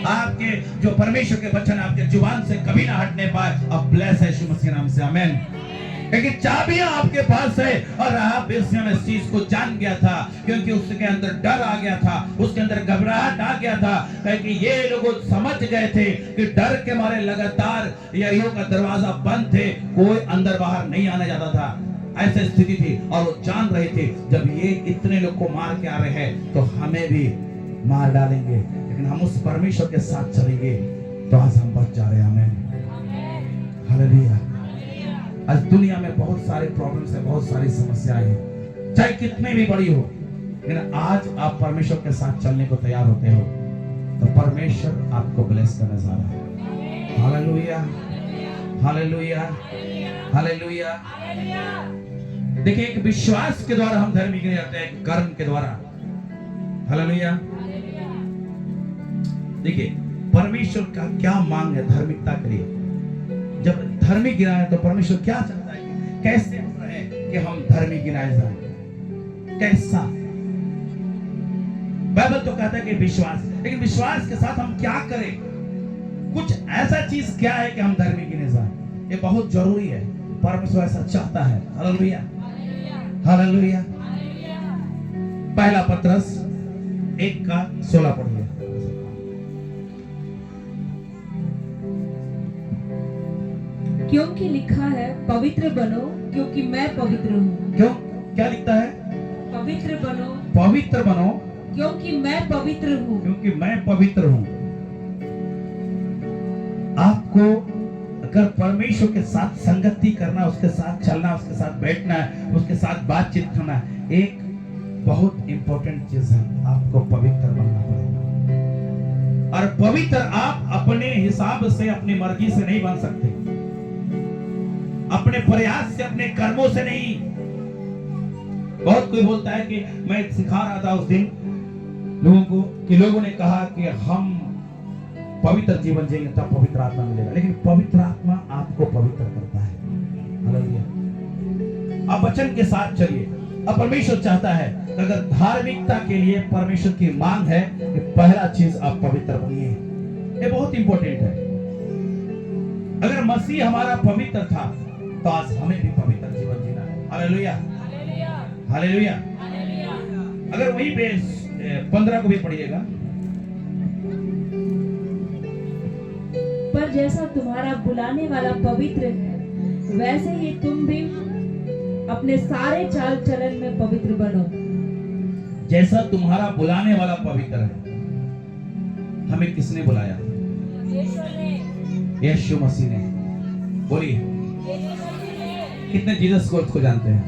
आपके जो परमेश्वर के वचन आपके जुबान से कभी ना हटने पाए, आप ब्लेस है यीशु मसीह नाम से। आमीन। क्योंकि चाबियां आपके पास है। और राहाब वेश्या ने इस चीज को जान गया था, क्योंकि उसके अंदर डर आ गया था, उसके अंदर घबराहट आ गया था, क्योंकि ये लोग समझ गए थे कि डर के मारे लगातार यरीहो का दरवाजा बंद थे, कोई अंदर बाहर नहीं आने जाता था। ऐसी स्थिति थी और वो जान रहे थे जब ये इतने लोग को मार के आ रहे हैं तो हमें भी मार डालेंगे, लेकिन हम उस परमेश्वर के साथ चलेंगे तो आज हम बच जा रहे हैं। आमीन, हालेलुया। आज दुनिया में बहुत सारे प्रॉब्लम्स है, बहुत सारी समस्याएं हैं, चाहे कितने भी बड़ी हो, लेकिन आज आप परमेश्वर के साथ चलने को तैयार होते हो तो परमेश्वर आपको ब्लेस करने जा रहा है। Hallelujah, hallelujah, hallelujah. देखिए, एक विश्वास के द्वारा हम धर्मी गिने जाते हैं, कर्म के द्वारा। हालेलुया। देखिए, परमेश्वर का क्या मांग है धार्मिकता के लिए। जब धर्मी गिनाए तो परमेश्वर क्या चाहता है, कैसे हो रहे हैं कि हम धर्मी गिनाए जाए, कैसा। बाइबल तो कहता है कि विश्वास, लेकिन विश्वास के साथ हम क्या करें, कुछ ऐसा चीज क्या है कि हम धर्मी गिने जाए, ये बहुत जरूरी है। परमेश्वर ऐसा चाहता है। Hallelujah, hallelujah. पहला पत्रस 1:16 पढ़िए। क्योंकि लिखा है, पवित्र बनो क्योंकि मैं पवित्र हूँ। क्यों, क्या लिखता है? पवित्र बनो, पवित्र बनो क्योंकि मैं पवित्र हूँ। क्योंकि मैं पवित्र हूँ। आपको अगर परमेश्वर के साथ संगति करना, उसके साथ चलना, उसके साथ बैठना है, उसके साथ बातचीत करना है, एक बहुत इंपॉर्टेंट चीज है, आपको पवित्र बनना पड़ेगा। और पवित्र आप अपने हिसाब से, अपनी मर्जी से नहीं बन सकते, अपने प्रयास से, अपने कर्मों से नहीं। बहुत कोई बोलता है कि मैं सिखा रहा था उस दिन लोगों को कि लोगों ने कहा कि हम पवित्र जीवन जिएंगे तब पवित्र आत्मा मिलेगा, लेकिन पवित्र आत्मा आपको पवित्र करता है। हालेलुया। आप वचन के साथ चलिए। अब परमेश्वर चाहता है, अगर धार्मिकता के लिए परमेश्वर की मांग है कि पहला चीज आप पवित्र बनिए, ये बहुत इंपॉर्टेंट है। अगर मसीह हमारा पवित्र था तो आज हमें भी पवित्र जीवन जीना है। Hallelujah, hallelujah. अगर वही पे 15 को भी पढ़िएगा। पर जैसा तुम्हारा बुलाने वाला पवित्र है, वैसे ही तुम भी अपने सारे चाल चलन में पवित्र बनो। जैसा तुम्हारा बुलाने वाला पवित्र है। हमें किसने बुलाया? यीशु मसीह ने। बोलिए, कितने जीसस को जानते हैं?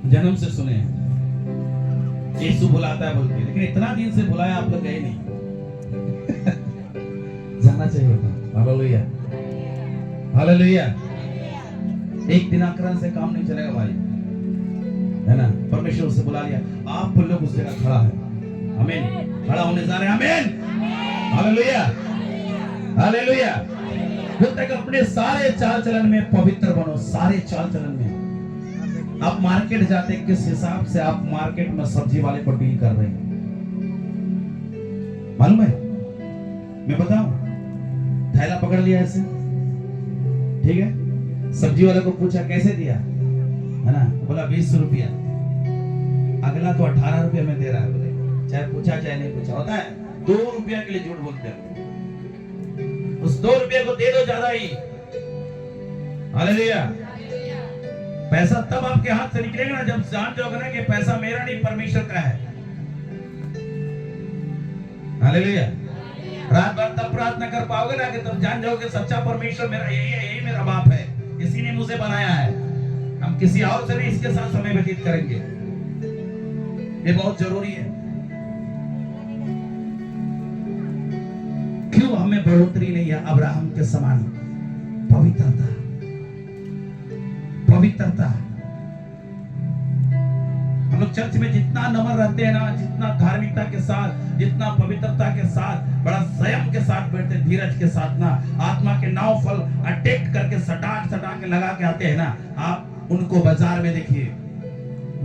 जन्म से सुने हैं यीशु बुलाता है बोल के, लेकिन इतना दिन से बुलाया आप लोग गए नहीं। जानना चाहिए था। Hallelujah, hallelujah. एक दिनाकरण से काम नहीं चलेगा भाई, है ना। परमेश्वर से बुला लिया, आप लोग उस जगह खड़ा है। आमीन, खड़ा होने जा रहे हैं। आमीन, हालेलुया, हालेलुया। जब तक अपने सारे चाल चलन में पवित्र बनो, सारे चाल चलन में। आप मार्केट जाते, किस हिसाब से आप मार्केट में सब्जी वाले को डील कर रहे हैं मालूम है? मैं बताऊं, थैला पकड़ लिया ऐसे, ठीक है, सब्जी वाले को पूछा कैसे दिया, है ना, बोला 20 रुपया। अगला तो 18 रुपया में दे रहा है, बोले चाहे पूछा चाहे नहीं पूछा। होता है 2 रुपया के लिए झूठ बोलते हैं, उस 2 रुपया को दे दो ज्यादा ही। हालेलुया। पैसा तब आपके हाथ से निकलेगा ना जब जान जाओगे ना कि पैसा मेरा नहीं परमेश्वर का है। हालेलुया। रात भर तब प्रार्थना कर पाओगे ना कि तब जान जाओगे सच्चा परमेश्वर मेरा यही है, यही मेरा बाप है, इसी ने मुझे बनाया है। हम किसी और से नहीं इसके साथ समय व्यतीत करेंगे। ये बहुत जरूरी है। क्यों हमें बढ़ोतरी नहीं है अब्राहम के समान? पवित्रता, पवित्रता। हम लोग चर्च में जितना नम्र रहते हैं ना, जितना धार्मिकता के साथ, जितना पवित्रता के साथ, बड़ा संयम के साथ बैठते, धीरज के साथ ना, आत्मा के 9 फल अटैक करके सटा के लगा के आते हैं ना, आप उनको बाजार में देखिए,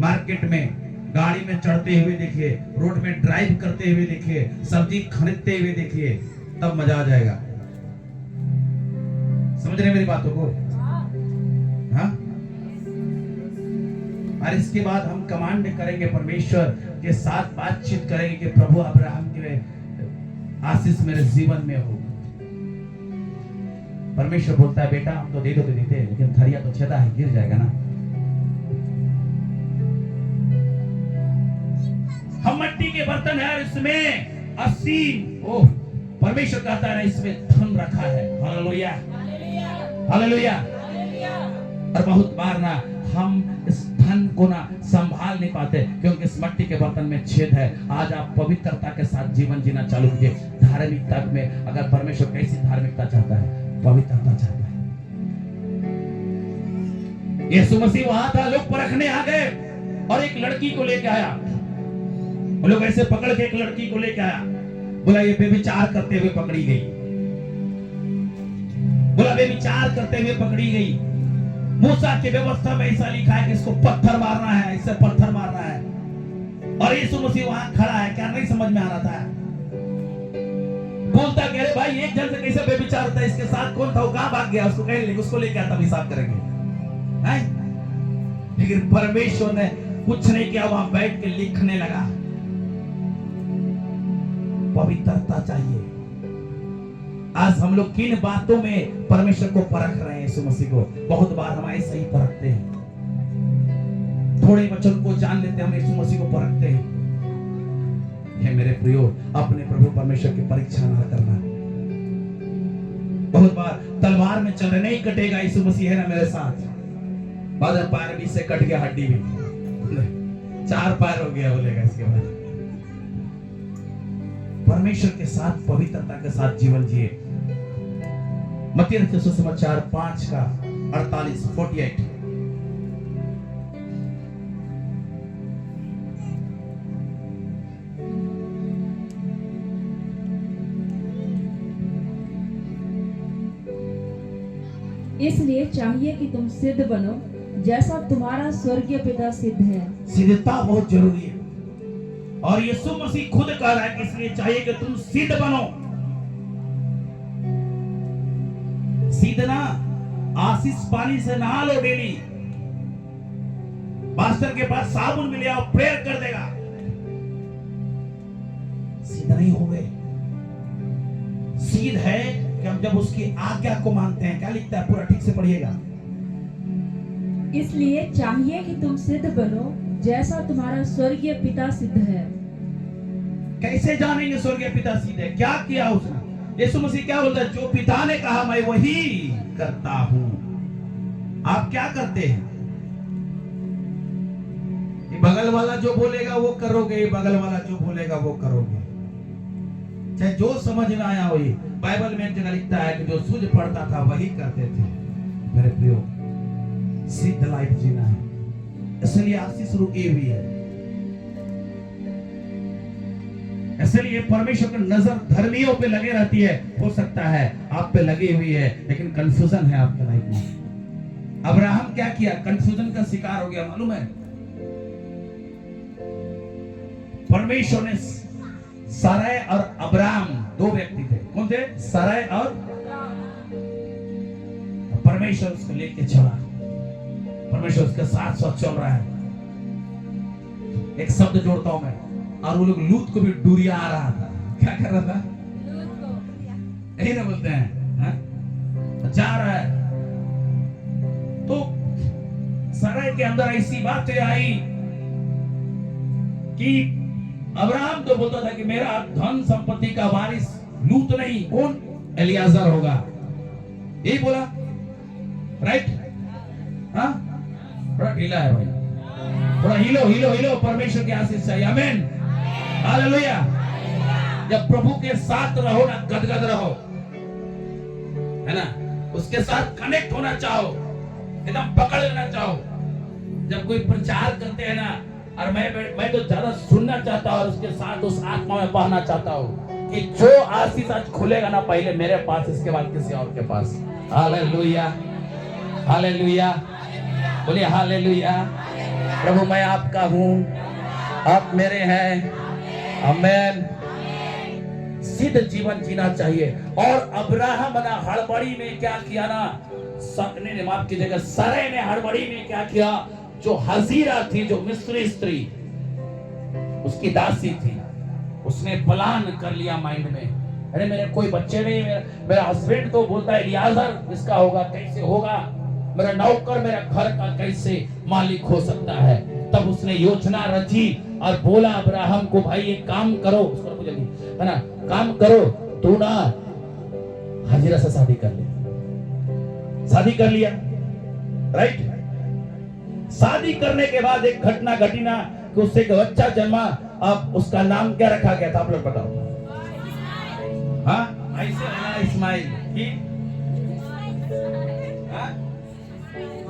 मार्केट में गाड़ी में चढ़ते हुए देखिए, रोड में ड्राइव करते हुए देखिए, सब्जी खरीदते हुए देखिए, तब मजा आ जाएगा। समझ रहे मेरी बातों को? हाँ। और इसके बाद हम कमांड करेंगे, परमेश्वर के साथ बातचीत करेंगे कि प्रभु अब्राहम के आशीष मेरे जीवन में हो। परमेश्वर बोलता है बेटा हम तो दे दो तो देते हैं, लेकिन थरिया तो छेदा है, गिर जाएगा ना। हम मिट्टी के बर्तन है और इसमें असीम, ओह परमेश्वर कहता है ना इसमें धन रखा है। Hallelujah hallelujah. और बहुत बार ना हम इस धन को ना संभाल नहीं पाते क्योंकि इस मिट्टी के बर्तन में छेद है। आज आप पवित्रता के साथ जीवन जीना चालू कीजिए। धार्मिकता में अगर परमेश्वर कैसी धार्मिकता चाहता है, पवित्रता चाहता है। यीशु मसीह वहां था, लोग परखने आ गए और एक लड़की को लेके आया। वो लोग ऐसे पकड़ के एक लड़की को लेके आया, बोला ये बेविचार करते हुए पकड़ी गई, बोला बेविचार करते हुए पकड़ी गई। मूसा की व्यवस्था में ऐसा लिखा है कि इसको पत्थर मारना है, इससे पत्थर मारना है। और यीशु मसीह वहां खड़ा है, क्या नहीं समझ में आ रहा था? बोलता कह रहे भाई एक जन से कैसे बेविचार होता है, इसके साथ कौन था, वो कहां भाग गया, उसको कहीं उसको लेके आता, हिसाब करेंगे। लेकिन परमेश्वर ने कुछ नहीं किया, वहां बैठ के लिखने लगा। पवित्रता चाहिए। आज हम लोग किन बातों में परमेश्वर को परख रहे हैं? यीशु मसीह को बहुत बार हम ऐसे ही परखते हैं, थोड़े वचन को जान लेते हैं, हम यीशु मसीह को परखते हैं। हे मेरे प्रियो, अपने प्रभु परमेश्वर की परीक्षा ना करना। बहुत बार तलवार में चल रहे, नहीं कटेगा, यीशु मसीह है ना मेरे साथ। बाद में पैर भी से कट गया, हड्डी भी 4 पैर हो गया बोलेगा इसके बाद। परमेश्वर के साथ पवित्रता के साथ जीवन जिए। मत्ती रचित सुसमाचार 5 का 48 इसलिए चाहिए कि तुम सिद्ध बनो जैसा तुम्हारा स्वर्गीय पिता सिद्ध है। सिद्धता बहुत जरूरी है और यीशु मसीह खुद कह रहा है कि इसलिए चाहिए कि तुम सिद्ध बनो। सीधना आशीष पानी से नहा लो डेली, पास्टर के पास साबुन मिले और प्रेयर कर देगा, सीध नहीं हो गए। सीध है कि हम जब उसकी आज्ञा को मानते हैं। क्या लिखता है, पूरा ठीक से पढ़िएगा। इसलिए चाहिए कि तुम सिद्ध बनो जैसा तुम्हारा स्वर्गीय पिता सिद्ध है। कैसे जानेंगे स्वर्गीय पिता सिद्ध है? क्या किया उसने? यीशु मसीह क्या बोलता है, जो पिता ने कहा मैं वही करता हूं। आप क्या करते हैं? ये बगल वाला जो बोलेगा वो करोगे, ये बगल वाला जो बोलेगा वो करोगे, चाहे जो समझ में आया हो। ये बाइबल में एक जगह लिखता है कि जो सूझ पड़ता था वही करते थे। मेरे प्रियो, सिद्ध लाइफ जीना है, इसलिए आशीष रुकी हुई है। इसलिए परमेश्वर की नजर धर्मियों पे लगे रहती है। हो सकता है आप पे लगी हुई है, लेकिन कंफ्यूजन है आपके लाइफ में। अब्राहम क्या किया? कंफ्यूजन का शिकार हो गया। मालूम है, परमेश्वर ने सारै और अब्राहम 2 व्यक्ति थे। कौन थे? सारै और परमेश्वर उसको लेके चला। परमेश्वर उसके साथ साथ चल रहा है। एक शब्द जोड़ता हूं मैं, और वो लोग लूत को भी डूरिया आ रहा था। क्या कर रहा था? यही ना बोलते हैं, हा? जा रहा है तो सारै के अंदर ऐसी बातें आई कि अब्राहम तो बोलता था कि मेरा धन संपत्ति का वारिस लूत नहीं, कौन? एलियाजर होगा। यही बोला, राइट? हाँ, थोड़ा ढीला है भाई, थोड़ा हिलो हिलो हिलो। परमेश्वर की आशीष चाहिए। आमीन, हालेलुया। जब प्रभु के साथ रहो ना, गदगद रहो, है ना, उसके साथ कनेक्ट होना चाहो, एकदम पकड़ लेना चाहो। जब कोई प्रचार करते हैं ना, और मैं तो ज्यादा सुनना चाहता हूँ और उसके साथ उस आत्मा में बहना चाहता हूँ कि जो आशीष आज खुलेगा ना, पहले मेरे पास, इसके बाद किसी और के पास। हालेलुया हालेलुया, बोलिए हालेलुया। प्रभु मैं आपका हूँ, आप मेरे हैं। आमीन। सिद्ध जीवन जीना चाहिए। और अब्राहम ना हड़बड़ी में क्या किया ना, ने माफ कीजिएगा, सारै ने हड़बड़ी में क्या किया, जो हजीरा थी, जो मिस्री स्त्री, उसकी दासी थी, उसने प्लान कर लिया माइंड में अरे मेरे कोई बच्चे नहीं, मेरा हस्बैंड तो बोलता है इलियाजर इसका होगा, कैसे होगा, मेरा नौकर मेरा घर का कैसे मालिक हो सकता है। तब उसने योजना रची और बोला अब्राहम को, भाई एक काम करो, है ना, काम करो, तू ना हाजिरा से शादी कर ले। शादी कर लिया, राइट। शादी करने के बाद एक घटना घटी ना कि उससे एक बच्चा जन्मा। अब उसका नाम क्या रखा गया था, आप लोग बताओ। हाँ, ऐसे है ना, इस्माइल।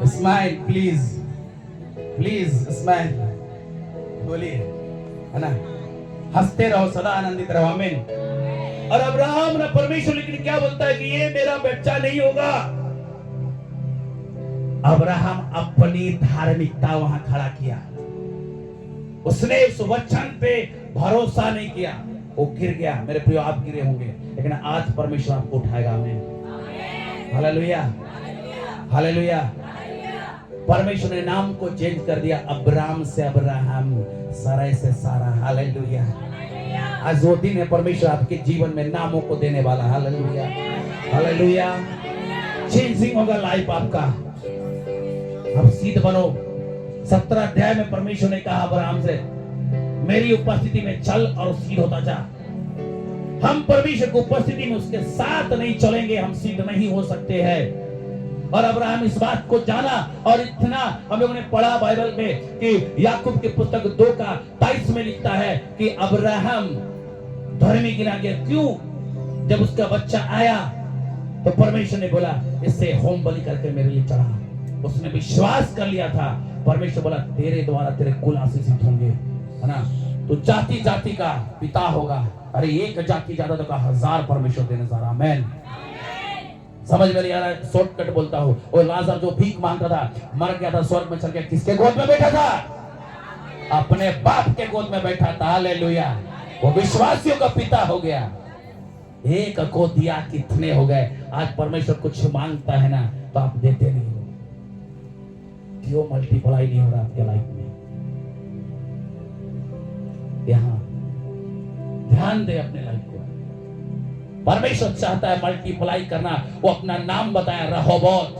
इस्माइल, प्लीज प्लीज इस्माइल बोलिए, है ना, हंसते रहो, सदा आनंदित रहो, आमीन। और अब्राहम ना परमेश्वर लेकिन क्या बोलता है कि ये मेरा बच्चा नहीं होगा। अब्राहम अपनी धार्मिकता वहां खड़ा किया, उसने उस वचन पे भरोसा नहीं किया, वो गिर गया। मेरे प्रियो आप गिरे होंगे, लेकिन आज परमेश्वर आपको उठाएगा, आमीन, हालेलुया, हालेलुया। परमेश्वर ने नाम को चेंज कर दिया, अब्राम से अब्राहम, सारै से सारा, हालेलुया। आज वो दिन है परमेश्वर आपके जीवन में नामों को देने वाला, हालेलुया, हालेलुया। चेंजिंग होगा लाइफ आपका, अब सिद्ध बनो। 17 अध्याय में परमेश्वर ने कहा अब्राहम से, मेरी उपस्थिति में चल और सिद्ध होता जा। हम परमेश्वर की उपस्थिति में उसके साथ नहीं चलेंगे, हम सिद्ध नहीं हो सकते हैं। और अब्राहम इस बात को जाना, और इतना हम लोगों ने पढ़ा बाइबल में कि याकूब की पुस्तक 2:23 में लिखता है कि अब्राहम धर्मी गिना गया। क्यों? जब उसका बच्चा आया तो परमेश्वर ने बोला इससे होम बलि करके मेरे लिए चढ़ा। उसने विश्वास कर लिया था, परमेश्वर बोला तेरे द्वारा तेरे कुल आशीषित होंगे, है ना, तो जाति जाति का पिता होगा। अरे एक जाति ज्यादा तो का 1000 परमेश्वर देने जा रहा, आमीन। समझ में नहीं आ रहा, शॉर्टकट बोलता हूँ। और लाजर जो भीख मांगता था, मर गया था, स्वर्ग में चल गया, किसके गोद में बैठा था? अपने बाप के गोद में बैठा था, हालेलुया। वो विश्वासियों का पिता हो गया। एक को दिया कितने हो गए। आज परमेश्वर कुछ मांगता है ना तो आप देते नहीं हो, क्यों मल्टीप्लाई नहीं हो रहा आपके लाइफ में? यहां ध्यान दे अपने लाइफ को। परमेश्वर चाहता है मल्टीप्लाई करना। वो अपना नाम बताया रहोबोत,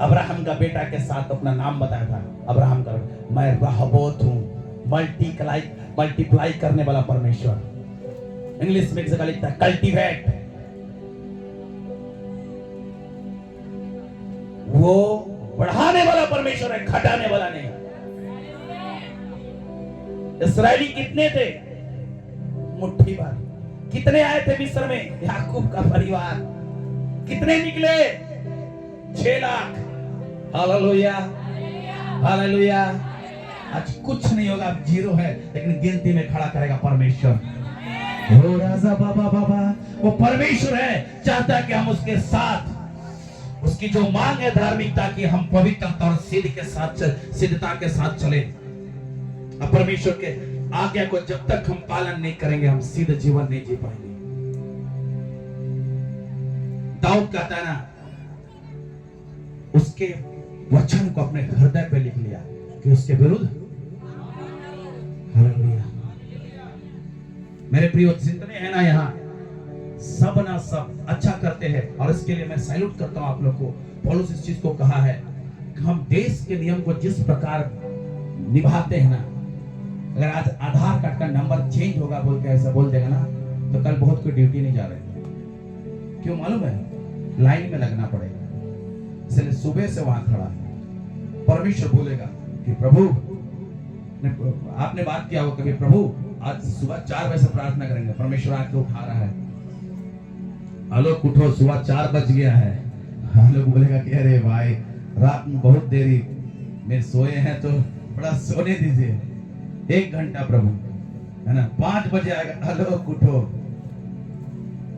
अब्राहम का बेटा के साथ अपना नाम बताया था। अब्राहम का, मैं रहोबोत हूं, मल्टीप्लाई करने वाला परमेश्वर। इंग्लिश में एक जगह लिखता है कल्टीवेट, वो बढ़ाने वाला परमेश्वर है, घटाने वाला नहीं। इस्राएली कितने थे? मुट्ठी भर। कितने आए थे मिस्र में? याकूब का परिवार। कितने निकले? 6 लाख। Hallelujah, hallelujah. आज कुछ नहीं होगा, आप जीरो है, लेकिन गिनती में खड़ा करेगा परमेश्वर। ओ राजा बाबा बाबा, वो परमेश्वर है, चाहता है कि हम उसके साथ, उसकी जो मांग है धार्मिकता की, हम पवित्रता और सिद्धता के साथ चले। अब परमेश्वर के आज्ञा को जब तक हम पालन नहीं करेंगे, हम सिद्ध जीवन नहीं जी पाएंगे। दाऊद कहता है ना, उसके वचन को अपने हृदय पे लिख लिया कि उसके विरुद्ध, हालेलुया। मेरे प्रिय जितने हैं ना यहाँ, सब ना सब अच्छा करते हैं, और इसके लिए मैं सैल्यूट करता हूं आप लोग को। पौलुस इस चीज को कहा है कि हम देश के नियम को जिस प्रकार निभाते हैं ना, अगर आज आधार कार्ड का नंबर चेंज होगा बोल के ऐसा बोल देगा ना, तो कल बहुत कोई ड्यूटी नहीं जा रहे। क्यों मालूम है? लाइन में लगना पड़ेगा। इसलिए सुबह से वहां खड़ा है। परमेश्वर बोलेगा कि प्रभु, आपने बात किया हो कभी, प्रभु आज सुबह 4 बजे से प्रार्थना करेंगे, परमेश्वर आके उठा रहा है, आलोक उठो, सुबह 4 बज गया है। आलोक बोलेगा कि अरे भाई रात में बहुत देरी में सोए हैं, तो थोड़ा सोने दीजिए 1 घंटा प्रभु, है ना। 5 बजे आएगा, आलोक उठो,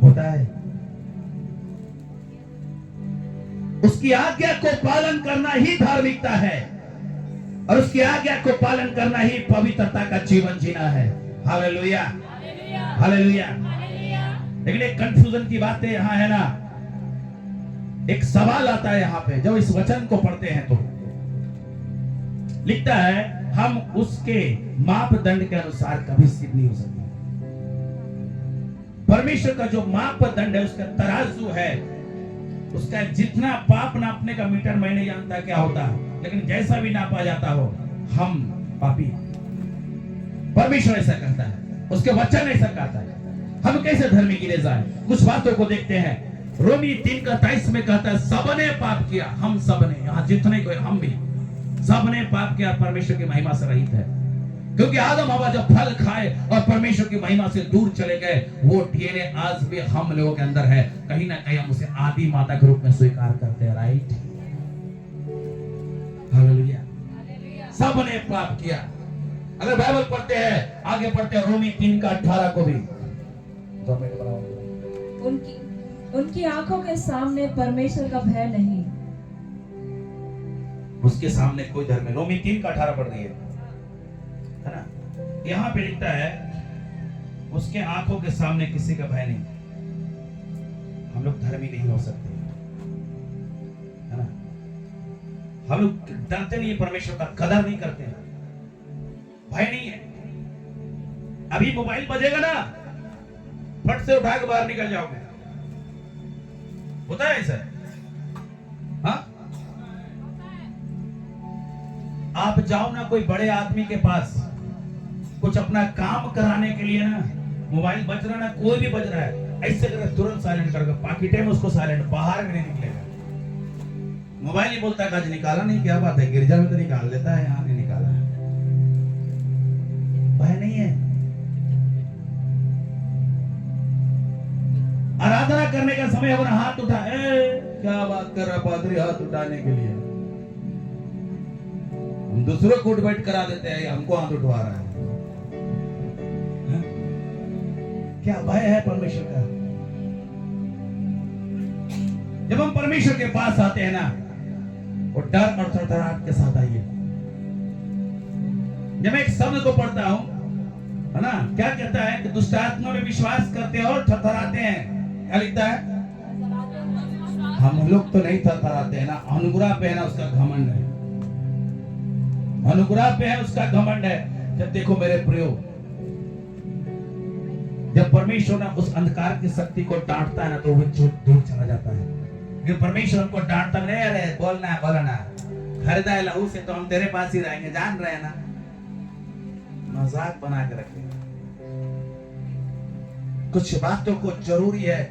होता है। उसकी आज्ञा को पालन करना ही धार्मिकता है, और उसकी आज्ञा को पालन करना ही पवित्रता का जीवन जीना है। Hallelujah, hallelujah. लेकिन एक कंफ्यूजन की बातें यहां है ना, एक सवाल आता है यहां पे जब इस वचन को पढ़ते हैं तो लिखता है हम उसके मापदंड के अनुसार कभी सिद्ध नहीं हो सकते। परमेश्वर का जो मापदंड है, उसका तराजू है, उसका जितना पाप नापने का मीटर मैं नहीं जानता क्या होता है, लेकिन जैसा भी नापा जाता हो, हम पापी। परमेश्वर ऐसा कहता है, उसके वचन ऐसा कहता है। हम कैसे धर्मी गिने जाए? कुछ बातों को देखते हैं। रोमी 3:23 में कहता है, सबने पाप किया, हम सबने, यहां जितने कोई, हम भी सबने पाप किया, परमेश्वर की महिमा से रहित है। क्योंकि आदम हवा जब फल खाए और परमेश्वर की महिमा से दूर चले गए, वो डीएनए आज भी हम लोगों के अंदर है। कहीं ना कहीं हम उसे आदि माता के रूप में स्वीकार करते हैं, राइट? हालेलुया। सबने पाप किया। अगर बाइबल पढ़ते हैं, आगे पढ़ते हैं रोमी 3:18 को भी, उनकी आंखों के सामने परमेश्वर का भय नहीं। उसके सामने कोई धर्म है। रोमी 3:18 पढ़ रही है ना? यहां पे लिखता है, उसके आंखों के सामने किसी का भय नहीं। हम लोग धर्मी नहीं हो सकते, है ना? हम लोग डरते नहीं है, परमेश्वर का कदर नहीं करते हैं, भय नहीं है। अभी मोबाइल बजेगा ना, फट से उठा के बाहर निकल जाओगे। होता है ऐसा? हाँ, आप जाओ ना कोई बड़े आदमी के पास, कुछ अपना काम कराने के लिए ना, मोबाइल बज रहा ना, कोई भी बज रहा है, ऐसे करके तुरंत साइलेंट करके पॉकेट में उसको साइलेंट, बाहर भी नहीं निकलेगा। मोबाइल ही बोलता है, आज निकाला नहीं, क्या बात है, गिरजा में तो निकाल लेता है, यहां नहीं निकाला है। भय नहीं है। आराधना करने का समय होगा, हाथ उठा, क्या बात कर रहा पादरी, हाथ उठाने के लिए। हम दूसरों को उठबैठ करा देते हैं, हमको हाथ उठवा रहा है। क्या भय है परमेश्वर का? जब हम परमेश्वर के पास आते हैं ना, वो डर और थरथराहट के साथ आइए। जब मैं एक शब्द को पढ़ता हूं, है ना, क्या कहता है कि दुष्ट आत्मा में विश्वास करते हैं और थरथराते हैं। क्या लिखता है? हम लोग तो नहीं थरथराते हैं ना, अनुग्रह पे है ना उसका घमंड है, अनुग्रह पे है उसका घमंड है। जब देखो मेरे प्रियो, जब परमेश्वर ना उस अंधकार की शक्ति को डांटता है ना, तो वो दूर चला जाता है। फिर परमेश्वर हमको डांटता नहीं, अरे बोलना खरीदा लहू से तो हम तेरे पास ही रहेंगे, जान रहे हैं ना, मजाक बना के रखे। कुछ बातों को जरूरी है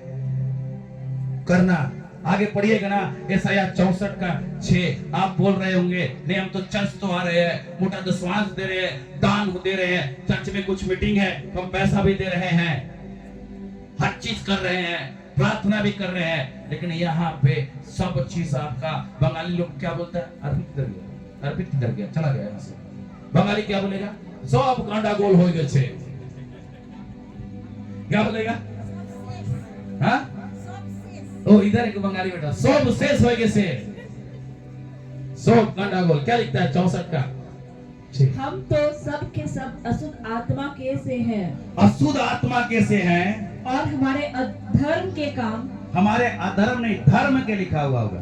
करना। आगे पढ़िएगा ना, यशायाह 64:6। आप बोल रहे होंगे, नहीं हम तो चर्च तो आ रहे हैं, मोटा दशवांश दे रहे हैं, दान दे रहे हैं, चर्च में कुछ मीटिंग है तो हम पैसा भी दे रहे हैं, हर चीज कर रहे हैं, प्रार्थना भी कर रहे हैं, लेकिन यहाँ पे सब चीज आपका, बंगाली लोग क्या बोलता है, अर्पित किधर गया, चला गया यहाँ से। बंगाली क्या बोलेगा? सब कांडा गोल हो गए छे। क्या बोलेगा? हाँ, ओ इधर एक बंगाली बेटा, सब शेष हो गए से, सब कांडा गोल। क्या लिखता है 64 का? हम तो सब के सब अशुद्ध आत्मा के से हैं, अशुद्ध आत्मा के से हैं, और हमारे अधर्म के काम, हमारे अधर्म नहीं, धर्म के लिखा हुआ होगा,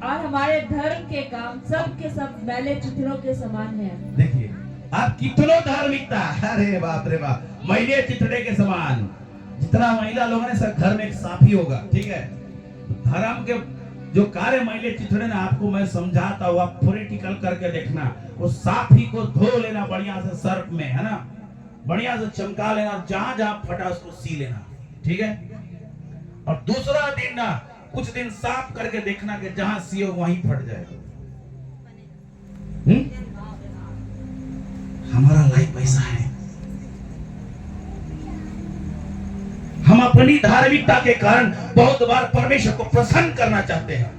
और हमारे धर्म के काम सब के सब मैले चित्रों के समान हैं। देखिए आप कितनो धार्मिकता, अरे बाप रे बाप, मैले चितड़े के समान। जितना महिला लोगों ने सब घर में एक साफी होगा, ठीक है? धर्म के जो कार्य मैले चितड़े ना, आपको मैं समझाता हूँ, आप थ्योरेटिकल करके देखना। वो साफी को धो लेना बढ़िया से सर्फ में, है ना, बढ़िया से चमका लेना, और जहां जहां फटा उसको सी लेना, ठीक है? और दूसरा दिन ना, कुछ दिन साफ करके देखना कि जहां सीओ वहीं फट जाएगा। हमारा लाइफ ऐसा है, हम अपनी धार्मिकता के कारण बहुत बार परमेश्वर को प्रसन्न करना चाहते हैं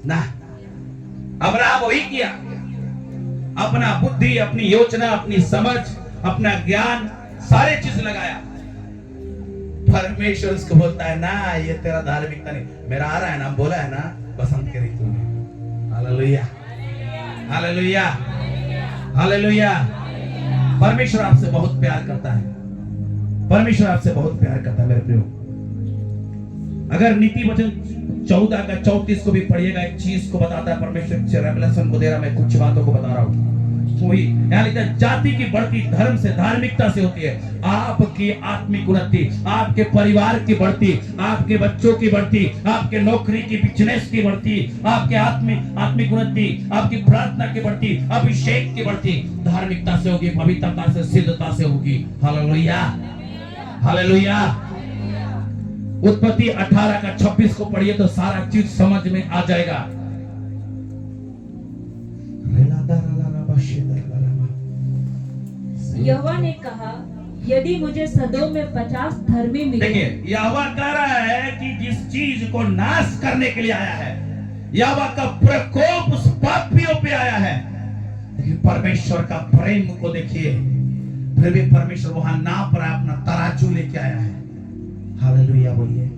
ना। अब्राहम वही किया, अपना बुद्धि, अपनी योजना, अपनी समझ, अपना ज्ञान, सारे चीज लगाया। परमेश्वर उसको बोलता है ना, ये तेरा धार्मिकता नहीं, मेरा आ रहा है ना, बोला है ना, बसंत के ऋतु में। Hallelujah, hallelujah, hallelujah. परमेश्वर आपसे बहुत प्यार करता है, परमेश्वर आपसे बहुत प्यार करता है मेरे प्रियो। अगर नीति वचन 14:34 को भी पढ़िएगा, एक चीज को बताता है परमेश्वर, रेवलेशन को दे रहा, मैं कुछ बातों को बता रहा हूं। हुई। यहाँ लिखा है जाति की बढ़ती धर्म से, धार्मिकता से होती है। आपकी आत्मिक उन्नति, आपके परिवार की बढ़ती, आपके बच्चों की बढ़ती, आपके नौकरी की, बिजनेस की बढ़ती, आपके आत्मिक उन्नति, आपकी प्रार्थना की बढ़ती, अभिषेक की बढ़ती धार्मिकता से होगी, पवित्रता से, सिद्धता से होगी। Hallelujah, hallelujah. उत्पत्ति 18 का 26 को पढ़िए तो सारा चीज समझ में आ जाएगा। यहोवा ने कहा, यदि मुझे सदोम में 50 धर्मी मिले। देखिए, यहोवा कह रहा है कि जिस चीज को नाश करने के लिए आया है, यहोवा का प्रकोप उस पापियों पे आया है, लेकिन परमेश्वर का प्रेम को देखिए, फिर भी परमेश्वर वहां नाप रहा है, अपना तराजू लेके आया है। हालेलुया बोलिए।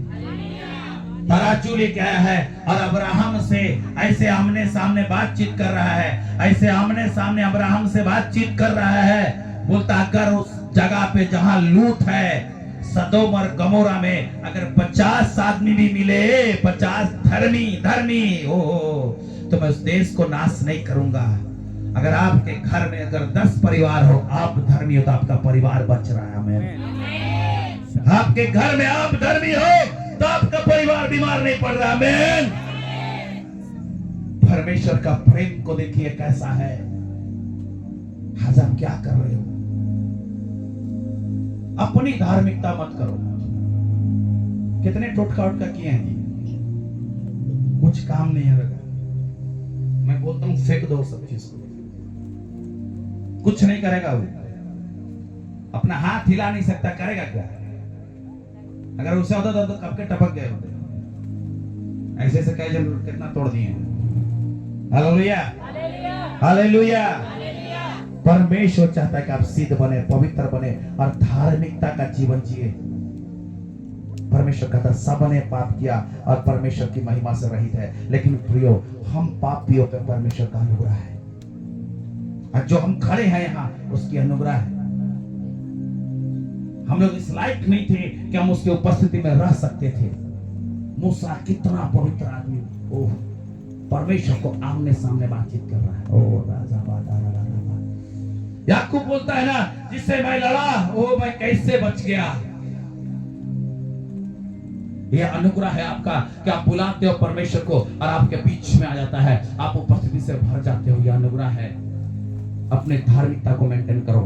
तराजू लेके आया है और अब्राहम से ऐसे आमने सामने बातचीत कर रहा है, ऐसे आमने सामने अब्राहम से बातचीत कर रहा है। बोलता अगर उस जगह पे जहां लूट है, सदोम और गमोरा में, अगर 50 आदमी भी मिले, 50 धर्मी तो मैं उस देश को नाश नहीं करूंगा। अगर आपके घर में अगर 10 परिवार हो, आप धर्मी हो तो आपका परिवार बच रहा है। आमीन। आपके घर में आप धर्मी हो तो आपका परिवार बीमार नहीं पड़ रहा। आमीन। परमेश्वर का प्रेम को देखिए कैसा है। आज आप क्या कर रहे हो? अपनी धार्मिकता मत करो। कितने टोटका उटका किए हैं जी, कुछ काम नहीं है। मैं बोलता हूं फेंक दो सब चीज को, कुछ नहीं करेगा वो। अपना हाथ हिला नहीं सकता, करेगा क्या? अगर उसे होता तो कब के टपक गए होते। ऐसे से कई जन कितना तोड़ दिए हैं। Hallelujah, hallelujah. परमेश्वर चाहता है कि आप सिद्ध बने, पवित्र बने और धार्मिकता का जीवन जिए। परमेश्वर कहता सबने पाप किया और परमेश्वर की महिमा से रहित है, लेकिन प्रियो हम पापियों पे परमेश्वर का अनुग्रह है, और जो हम खड़े हैं यहाँ उसकी अनुग्रह है। हम लोग इस लायक नहीं थे कि हम उसकी उपस्थिति में रह सकते थे। मूसा कितना पवित्र आदमी, ओह, परमेश्वर को आमने सामने बातचीत कर रहा है। ओ राजा याकूब बोलता है ना, जिससे मैं लड़ा वो मैं कैसे बच गया। यह अनुग्रह है आपका कि आप बुलाते हो परमेश्वर को और आपके बीच में आ जाता है, आप उपस्थिति से भर जाते हो। यह अनुग्रह है। अपने धार्मिकता को मेंटेन करो।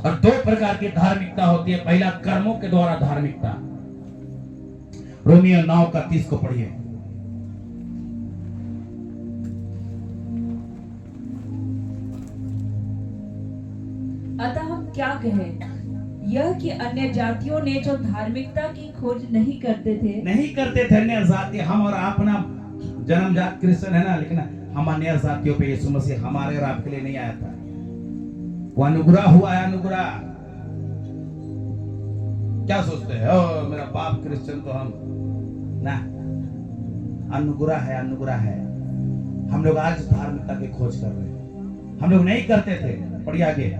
और 2 प्रकार की धार्मिकता होती है। पहला कर्मों के द्वारा धार्मिकता। रोमियो 9 का 30 को पढ़िए। अतः हम क्या कहें? यह कि अन्य जातियों ने जो धार्मिकता की खोज नहीं करते थे अन्य जाति, हम और आप ना जन्मजात क्रिश्चियन है ना, लेकिन हम अन्य जातियों पे यीशु मसीह हमारे और आपके लिए नहीं आया था। वो अनुग्रह हुआ है। अनुग्रह क्या सोचते हैं? ओ मेरा बाप क्रिश्चियन तो हम ना, अनुग्रह है, अनुग्रह है। हम लोग आज धार्मिकता की खोज कर रहे हैं, हम लोग नहीं करते थे। पढ़िए आगे।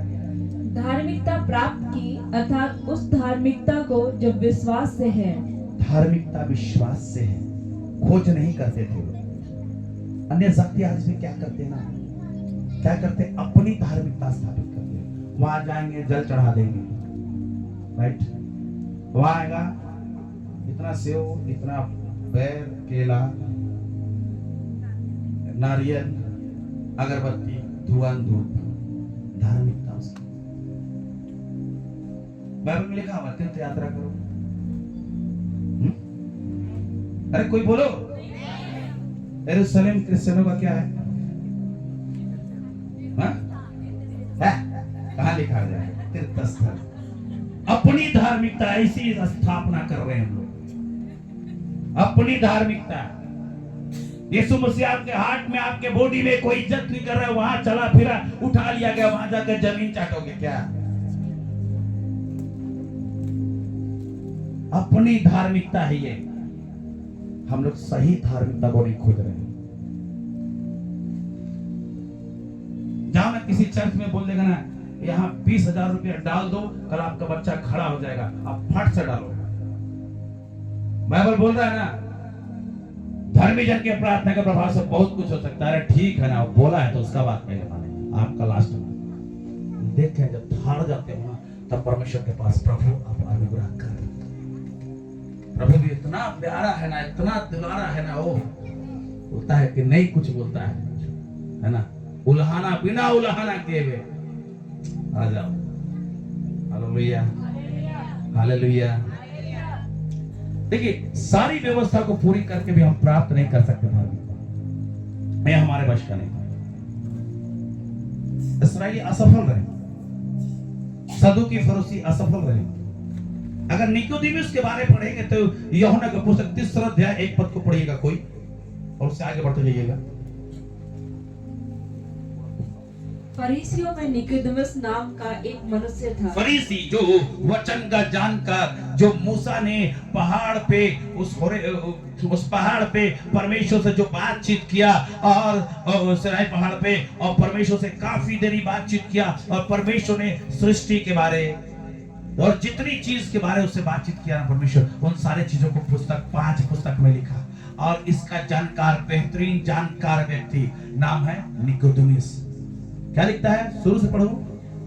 धार्मिकता प्राप्त की, अर्थात उस धार्मिकता को जो विश्वास से है। धार्मिकता विश्वास से है, खोज नहीं करते थे। अन्य जाति आज भी क्या करते ना, क्या करते? अपनी धार्मिकता स्थापित करते हैं। वहां जाएंगे, जल चढ़ा देंगे, राइट? वहां आएगा, इतना सेव, इतना बैर, केला, नारियल, अगरबत्ती, धुआं, धूप, धार्मिकता उसकी। बाइबल में लिखा हुआ तीर्थ यात्रा करो। अरे कोई बोलो, यरूशलेम क्रिश्चियनों का क्या है? कहां लिखा है? तीर्थ स्थल। अपनी धार्मिकता ऐसी स्थापना कर रहे हैं हम लोग, अपनी धार्मिकता। यीशु मसीह आपके हार्ट में, आपके बॉडी में कोई इज्जत नहीं कर रहा है, वहां चला फिरा, उठा लिया गया, वहां जाकर जमीन चाटोगे क्या? अपनी धार्मिकता है ये। हम लोग सही धार्मिकता को नहीं खोज रहे हैं। जहां मैं किसी चर्च में बोल देगा ना, यहाँ 20,000 रुपया डाल दो, कल आपका बच्चा खड़ा हो जाएगा, आप फट से डालो। बाइबल बोल रहा है ना, धर्मी जन के प्रार्थना के प्रभाव से बहुत कुछ हो सकता है। ठीक है ना, बोला है तो उसका बात पहले माने। आपका लास्ट देखें, जब हार जाते हो ना, तब परमेश्वर के पास प्रभु आप अनुग्रह कर। प्रभु भी इतना प्यारा है ना, इतना दुलारा है ना, वो बोलता है कि नहीं कुछ बोलता है ना, उल्हाना बिना उल्हाना किए हुए आ जाओ। Hallelujah, hallelujah. देखिए, सारी व्यवस्था को पूरी करके भी हम प्राप्त नहीं कर सकते धार्मिकता, यह हमारे वश का नहीं। इस्राएली असफल रहे, सदूकी फरीसी असफल रहे। अगर निकोदेमुस के बारे में पढ़ेंगे तो यूहन्ना का पुस्तक 3 अध्याय 1 पद को पढ़िएगा कोई, और उससे आगे बढ़ते जाइएगा। फरीसियों में निकोदेमुस नाम का एक मनुष्य था। फरीसी जो वचन का जानकार, जो मूसा ने पहाड़ पे उस पहाड़ पे परमेश्वर से जो बातचीत किया, और सिनाई पहाड़ पे और परमेश्वर से काफी देरी बातचीत किया, और परमेश्वर ने सृष्टि के बारे और जितनी चीज के बारे उससे बातचीत किया ना परमेश्वर, उन सारे चीजों को 5 पुस्तक में लिखा। और इसका जानकार, बेहतरीन जानकार व्यक्ति नाम है निकोदेमुस। क्या लिखता है, शुरू से पढ़ो।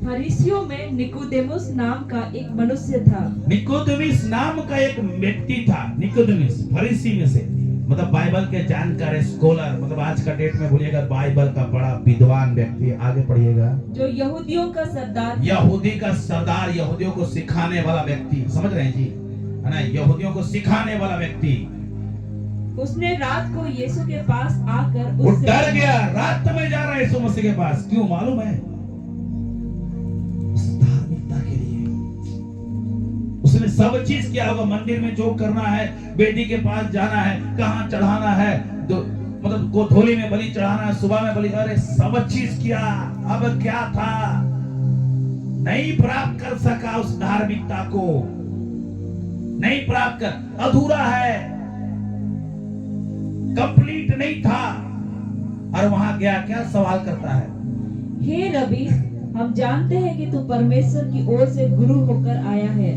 फरीसियों में निकोदेमुस नाम का एक मनुष्य था। निकोदेमुस नाम का एक व्यक्ति था। निकोदेमुस फरीसी में से, मतलब बाइबल के जानकार, स्कॉलर, मतलब आज का डेट में बोलिएगा बाइबल का बड़ा विद्वान व्यक्ति। आगे पढ़िएगा। जो यहूदियों का सरदार, यहूदी का सरदार, यहूदियों को सिखाने वाला व्यक्ति, समझ रहे हैं जी, है ना, यहूदियों को सिखाने वाला व्यक्ति। उसने रात को यीशु के पास आकर वो डर गया, रात में जा रहा है यीशु मसीह के पास, क्यों मालूम है? धार्मिकता के लिए। उसने सब चीज किया होगा, मंदिर में जो करना है, वेदी के पास जाना है, कहाँ चढ़ाना है, मतलब गोधूली में बलि चढ़ाना है, सुबह में बलि, अरे सब चीज किया। अब क्या था, नहीं प्राप्त कर सका उस धार्मिकता को, नहीं प्राप्त कर, अधूरा है, कंप्लीट नहीं था। और वहां गया, क्या सवाल करता है, हे रबी, हम जानते हैं कि तू परमेश्वर की ओर से गुरु होकर आया है,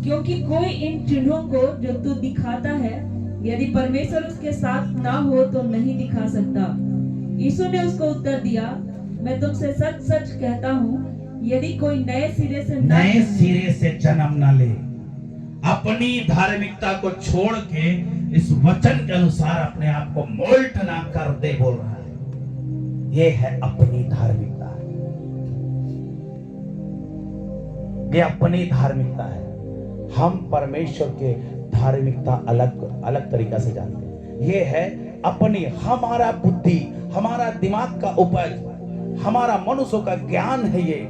क्योंकि कोई इन चिन्हों को जो तू दिखाता है, यदि परमेश्वर उसके साथ ना हो तो नहीं दिखा सकता। यीशु ने उसको उत्तर दिया, मैं तुमसे सच सच कहता हूँ, यदि कोई नए सिरे से जन्म न ले, अपनी धार्मिकता को छोड़ के इस वचन के अनुसार अपने आप को मोल्ट ना कर दे, बोल रहा है। ये है अपनी धार्मिकता, ये अपनी धार्मिकता है। हम परमेश्वर के धार्मिकता अलग अलग तरीका से जानते हैं। ये है अपनी, हमारा बुद्धि, हमारा दिमाग का उपज, हमारा मनुष्य का ज्ञान है ये।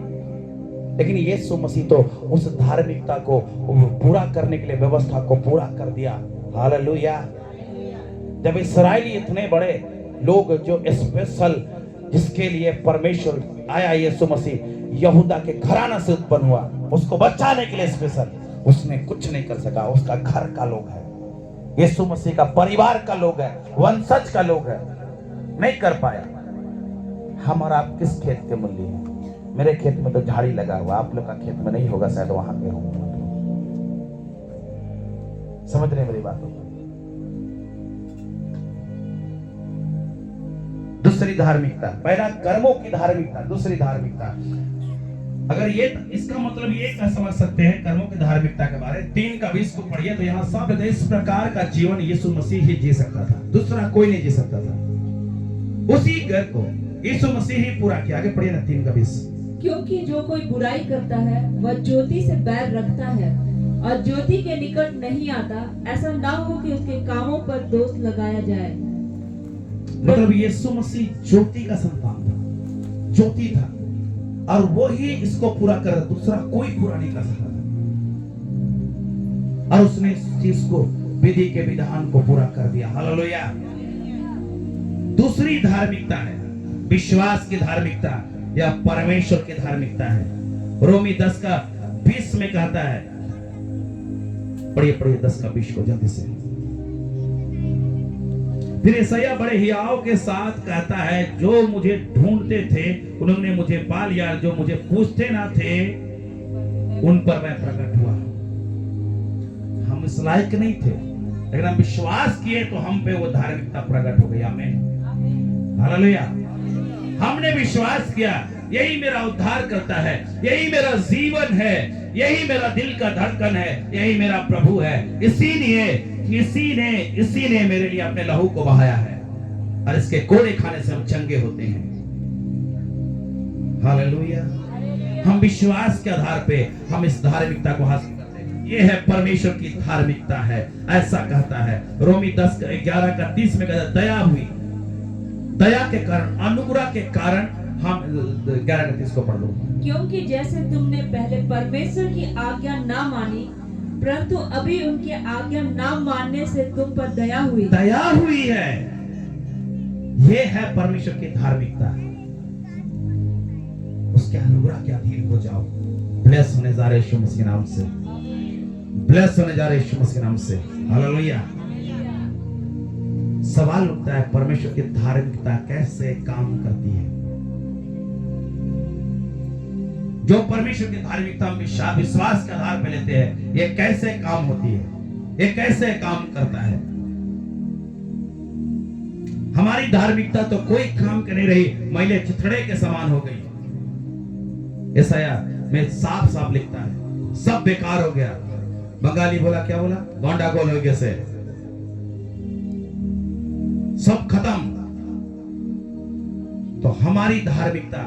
लेकिन यीशु मसीह तो उस धार्मिकता को पूरा करने के लिए व्यवस्था को पूरा कर दिया। हालेलुया। जब इस्राएली इतने बड़े लोग जो स्पेशल, जिसके लिए परमेश्वर आया, यीशु मसीह यहूदा के घराना से उत्पन्न हुआ, उसको बचाने के लिए स्पेशल, उसने कुछ नहीं कर सका। उसका घर का लोग है, यीशु मसीह का परिवार का लोग है, वंशज का लोग है, नहीं कर पाया। हम और आप किस खेत के मूल्य हैं? मेरे खेत में तो झाड़ी लगा हुआ, आप लोग का खेत में नहीं होगा, शायद वहां पे होगा। समझ रहे मेरी बात? दूसरी धार्मिकता, पहला कर्मों की धार्मिकता, दूसरी धार्मिकता। अगर ये, इसका मतलब ये क्या समझ सकते हैं कर्मों की धार्मिकता के बारे में, 3 का 20 को पढ़िए तो यहाँ सब इस प्रकार का जीवन यीशु मसीह ही जी सकता था, दूसरा कोई नहीं जी सकता था। उसी घर को यीशु मसीह ही पूरा किया। आगे पढ़िए ना 3 का 20। क्योंकि जो कोई बुराई करता है वह ज्योति से बैर रखता है और ज्योति के निकट नहीं आता, ऐसा ना हो कि उसके कामों पर दोष लगाया जाए। मतलब यीशु मसीह ज्योति का संतान था, ज्योति था, और वो ही इसको पूरा कर, दूसरा कोई पूरा नहीं कर सकता था। और उसने इस चीज को, विधि के विधान को पूरा कर दिया। हालेलुया। दूसरी धार्मिकता है विश्वास की धार्मिकता या परमेश्वर की धार्मिकता है। रोमी 10 का 20 में कहता है, पढ़िए 10 का 20 को जल्दी से। फिर यशायाह बड़े हियाव के साथ कहता है, जो मुझे ढूंढते थे उन्होंने मुझे पा लिया, जो मुझे पूछते ना थे उन पर मैं प्रकट हुआ। हम इस लायक नहीं थे, लेकिन हम विश्वास किए तो हम पे वो धार्मिकता प्रकट हो गई। आमीन, हालेलुया। हमने विश्वास किया यही मेरा उद्धार करता है, यही मेरा जीवन है, यही मेरा दिल का धड़कन है, यही मेरा प्रभु है। इसी ने मेरे लिए अपने लहू को बहाया है और इसके कोड़े खाने से हम चंगे होते हैं। हालेलुया। हम विश्वास के आधार पे हम इस धार्मिकता को हासिल करते हैं। ये है परमेश्वर की धार्मिकता है, ऐसा कहता है रोमी 10:11-30 में कहता दया हुई, दया के कारण, अनुग्रह के कारण हम 11-30 को पढ़ लो। क्योंकि जैसे तुमने पहले परमेश्वर की आज्ञा ना मानी, परंतु अभी उनकी आज्ञा ना मानने से तुम पर दया हुई है। ये है परमेश्वर की धार्मिकता। उसके अनुग्रह के अधीन हो जाओ। ब्लेस होने जा रहे यीशु मसीह के नाम से, ब्लेस होने जा रहे यीशु मसीह के नाम से। हालेलुया। सवाल उठता है परमेश्वर की धार्मिकता कैसे काम करती है। जो परमेश्वर की धार्मिकता हम विश्वास के आधार पर लेते हैं, ये कैसे काम होती है, ये कैसे काम करता है। हमारी धार्मिकता तो कोई काम कर नहीं रही, मैले चिथड़े के समान हो गई। यशायाह में साफ साफ लिखता है सब बेकार हो गया। बंगाली बोला, क्या बोला, गोंडा गोल हो गया से सब खत्म। तो हमारी धार्मिकता,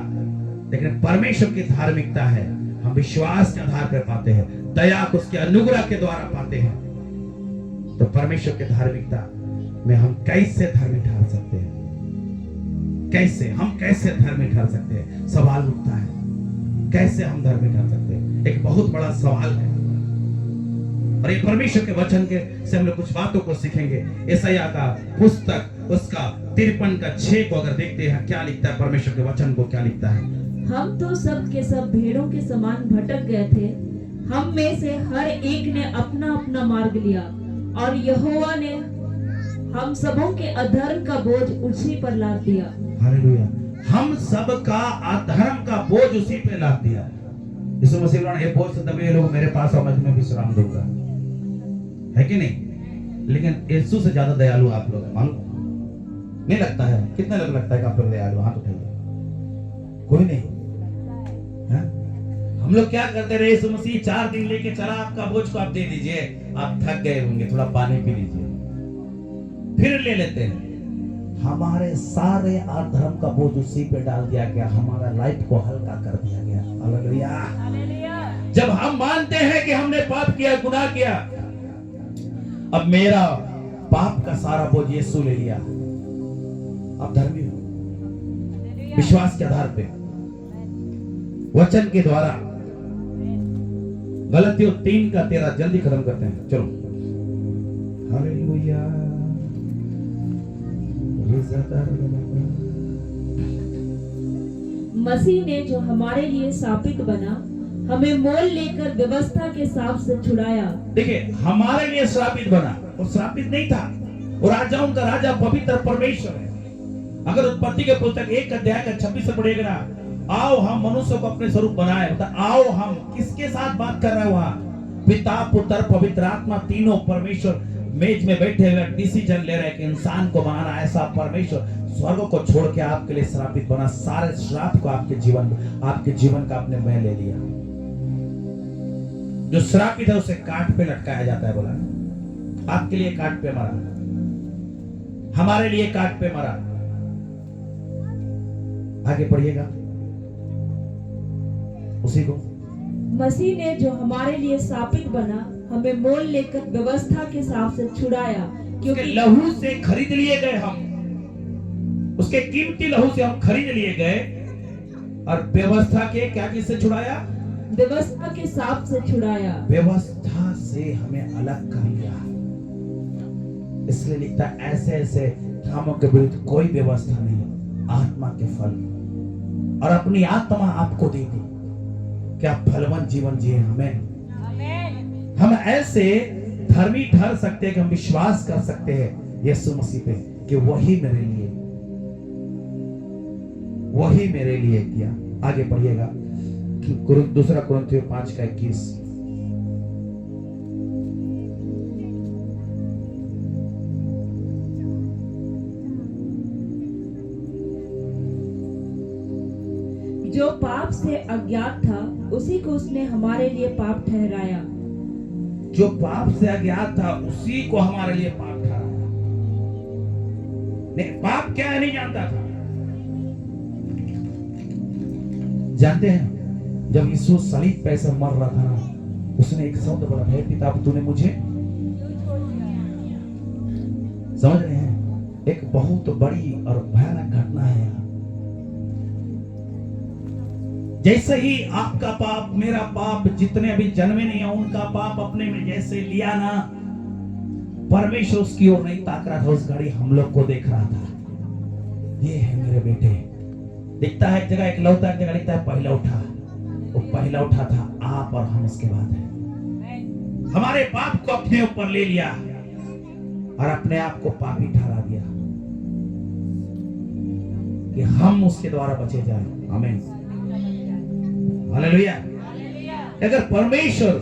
लेकिन परमेश्वर की धार्मिकता है, हम विश्वास के आधार पर पाते हैं, दया को उसके अनुग्रह के द्वारा पाते हैं। तो परमेश्वर की धार्मिकता में हम कैसे धर्मी ठहर सकते हैं, कैसे धर्मी ठहर सकते हैं। सवाल उठता है कैसे हम धर्मी ठहर सकते हैं। एक बहुत बड़ा सवाल है और ये परमेश्वर के वचन के से हम लोग कुछ बातों को सीखेंगे। यशायाह का पुस्तक उसका 53:6 को अगर देखते हैं, क्या लिखता है परमेश्वर के वचन को, क्या लिखता है। हम तो सब के सब भेड़ों के समान भटक गए थे, हम में से हर एक ने अपना अपना मार्ग लिया और यहोवा ने हम सबों के अधर्म का बोझ उसी पर लाद दिया। हालेलुया। हम सब का अधर्म का बोझ उसी पे लाद दिया। यीशु मसीह ने ये बोझ से दबे लोग मेरे पास आओ, मैं तुम्हें विश्राम दूंगा, है कि नहीं। लेकिन यीशु से ज्यादा दयालु आप लोग हैं, मालूम नहीं लगता है। कितने लोग लगता है कि आप लोग दयालु, हाथ उठाइए। कोई नहीं है? हम लोग क्या करते रहे, यीशु मसीह 4 दिन लेके चला, आपका बोझ को आप दे दीजिए, आप थक गए होंगे, थोड़ा पानी पी लीजिए, फिर ले लेते हैं। हमारे सारे अधर्म का बोझ उसी पे डाल दिया गया, हमारा लाइफ को हल्का कर दिया गया। हालेलुया। जब हम मानते हैं कि हमने पाप किया, गुनाह किया, अब मेरा पाप का सारा बोझ यीशु ले लिया, आप धर्मी हो विश्वास के आधार पे, वचन के द्वारा। गलतियों 3:13 जल्दी खत्म करते हैं, चलो। हालेलुया। मसीह ने जो हमारे लिए शापित बना, हमें मोल लेकर व्यवस्था के शाप से छुड़ाया। देखिए, हमारे लिए श्रापित बना, वो श्रापित नहीं था। वो राजाओं का राजा पवित्र परमेश्वर है। अगर उत्पत्ति के पुस्तक 1:26 से पढ़ेगा ना, आओ हम मनुष्य को अपने स्वरूप बनाए, मतलब आओ हम, किसके साथ बात कर रहा है वहां, पिता पुत्र पवित्र आत्मा, तीनों परमेश्वर मेज में बैठे हुए डिसीजन ले रहे हैं कि इंसान को बनाना। ऐसा परमेश्वर स्वर्ग को छोड़ के आपके लिए श्रापित बना, सारे श्राप को आपके जीवन का आपने मैं ले लिया। जो श्रापित है उसे काट पे लटकाया जाता है, बोला आपके लिए काट पे मरा, हमारे लिए काट पे मरा। आगे पढ़िएगा उसी को। मसीह ने जो हमारे लिए शापित बना, हमें मोल लेकर व्यवस्था के शाप से छुड़ाया, क्योंकि लहू से खरीद लिए गए हम, उसके कीमती लहू से हम खरीद लिए गए। और व्यवस्था के क्या चीज से छुड़ाया, व्यवस्था के शाप से छुड़ाया, व्यवस्था से हमें अलग कर लिया। इसलिए लिखता है ऐसे ऐसे कामों के विरुद्ध कोई व्यवस्था नहीं, आत्मा के फल, और अपनी आत्मा आपको दे दी कि आप फलवंत जीवन जिए। हमें हम ऐसे धर्मी ठहर सकते हैं कि हम विश्वास कर सकते हैं यीशु मसीह पे कि वही मेरे लिए किया। आगे पढ़िएगा, 2 कुरिन्थियों 5:21। जो पाप से अज्ञात था उसी को उसने हमारे लिए पाप ठहराया। जो पाप से अज्ञात था उसी को हमारे लिए पाप ठहराया। नहीं, पाप क्या है नहीं जानता था। जानते हैं जब यीशु सलीब पे ऐसे मर रहा था ना, उसने एक शब्द बोला, हे पिता तूने मुझे, समझ रहे हैं, एक बहुत बड़ी और भयानक घटना है। जैसे ही आपका पाप, मेरा पाप, जितने अभी जन्मे नहीं है उनका पाप अपने में जैसे लिया ना, परमेश्वर उसकी ओर नहीं ताक रहा था, उस घड़ी हम लोग को देख रहा था। ये है मेरे बेटे। दिखता है एक जगह एक लौता, एक जगह दिखता है पहला उठा। वो पहला उठा था आप और हम उसके बाद है। हमारे पाप को अपने ऊपर ले लिया और अपने आप को पापी ठहरा दिया कि हम उसके द्वारा बचे जाए। आमीन, हालेलुया। अगर परमेश्वर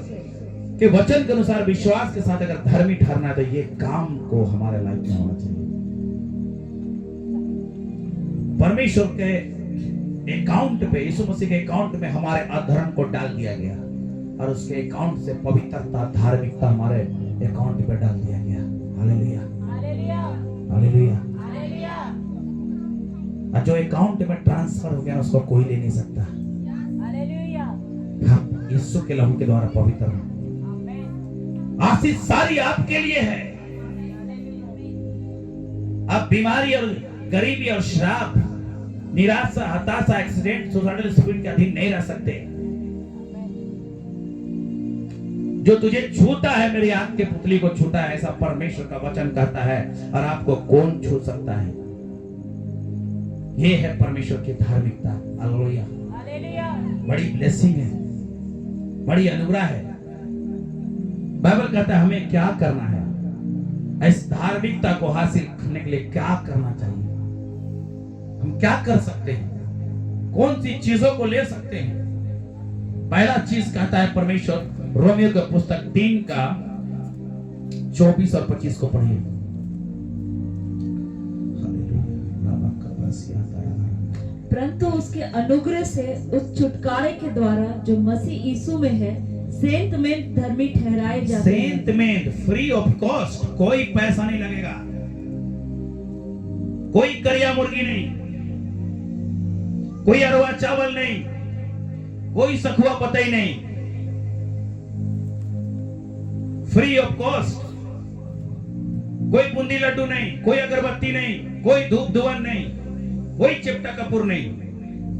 के वचन के अनुसार विश्वास के साथ अगर धर्मी ठहरना है तो ये काम को हमारे लाइफ में होना चाहिए। परमेश्वर के अकाउंट पे, यीशु मसीह के अकाउंट में हमारे अधर्म को डाल दिया गया और उसके अकाउंट से पवित्रता, धार्मिकता हमारे अकाउंट पे डाल दिया गया। Hallelujah, hallelujah. और जो अकाउंट में ट्रांसफर हो गया उसको कोई ले नहीं सकता। हम यीशु के लहू के द्वारा पवित्र हैं। आशीष सारी आपके लिए है। अब बीमारी और गरीबी और श्राप, निराशा, हताशा, एक्सीडेंट, सुसाइडल स्पिरिट के अधीन नहीं रह सकते। जो तुझे छूता है, मेरी आंख के पुतली को छूता है, ऐसा परमेश्वर का वचन कहता है। और आपको कौन छू सकता है? ये है परमेश्वर की धार्मिकता। हालेलुया, बड़ी ब्लेसिंग है, बड़ी अनुग्रह है। बाइबल कहता है हमें क्या करना है, इस धार्मिकता को हासिल करने के लिए क्या करना चाहिए, हम क्या कर सकते हैं, कौन सी चीजों को ले सकते हैं। पहला चीज कहता है परमेश्वर, रोमियो की पुस्तक 3 का 24 और 25 को पढ़िए। परंतु उसके अनुग्रह से उस छुटकारे के द्वारा जो मसीह यीशु में है, सेंत में धर्मी ठहराए जाते हैं। सेंत में फ्री ऑफ कॉस्ट, कोई पैसा नहीं लगेगा, कोई करिया मुर्गी नहीं, कोई अरवा चावल नहीं, कोई सखुआ पतई नहीं, फ्री ऑफ कॉस्ट। कोई बूंदी लड्डू नहीं, कोई अगरबत्ती नहीं, कोई धूप धुवन नहीं, कोई चिपटा कपूर नहीं,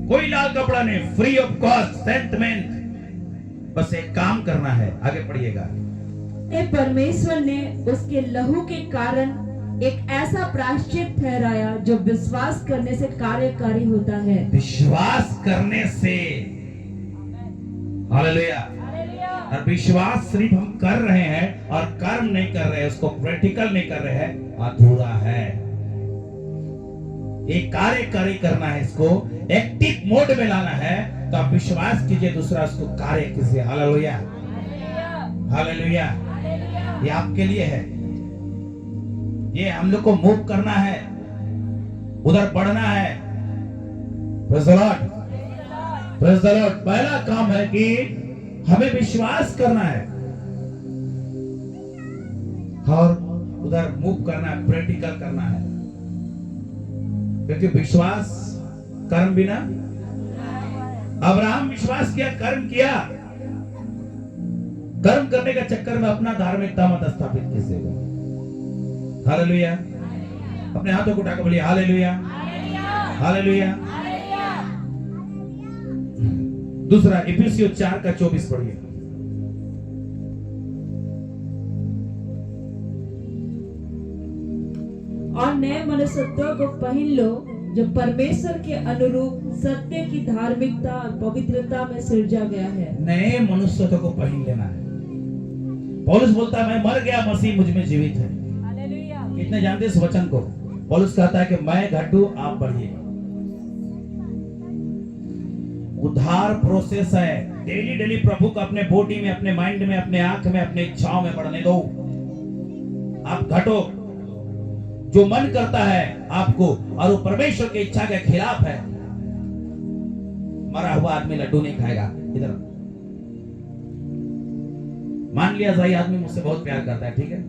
कोई लाल कपड़ा नहीं, फ्री ऑफ कॉस्ट, सेंटमेंट। बस एक काम करना है, आगे पढ़िएगा। परमेश्वर ने उसके लहू के कारण एक ऐसा प्रायश्चित ठहराया जो विश्वास करने से कार्यकारी होता है। विश्वास करने से, हालेलुया। और विश्वास सिर्फ हम कर रहे हैं और कर्म नहीं कर रहे हैं, उसको प्रैक्टिकल नहीं कर रहे हैं, अधूरा है। एक कार्यकारी करना है, इसको एक्टिव मोड में लाना है। तो आप विश्वास कीजिए, दूसरा उसको कार्य कीजिए। Hallelujah, hallelujah. ये आपके लिए है, ये हम लोग को मूव करना है, उधर बढ़ना है। Praise the Lord, praise the Lord. पहला काम है कि हमें विश्वास करना है और उधर मूव करना है, प्रैक्टिकल करना है। क्योंकि विश्वास कर्म बिना, अब्राहम विश्वास किया, कर्म किया। कर्म करने का चक्कर में अपना धार्मिकता मत स्थापित कीजिएगा। हालेलुया। अपने हाथों को उठाकर बोलिए हालेलुया, हालेलुया। दूसरा इफिसियों 4 का 24 पढ़िए। और नए मनुष्यत्व को पहन लो जो परमेश्वर के अनुरूप सत्य की धार्मिकता और पवित्रता में सृजा गया है। नए मनुष्यत्व को पहन लेना है। पौलुस बोलता है मैं मर गया, मसीह मुझ में जीवित है। कितने जानते इस वचन को? पौलुस कहता है कि मैं घटूं आप बढ़िए। उद्धार प्रोसेस है। डेली डेली प्रभु को अपने बॉडी में, अपने माइंड में, अपने आंख में, अपने इच्छाओं में बढ़ने दो। आप घटो। जो मन करता है आपको और वो परमेश्वर की इच्छा के खिलाफ है, मरा हुआ आदमी लड्डू नहीं खाएगा। इधर मान लिया सही आदमी मुझसे बहुत प्यार करता है, ठीक है,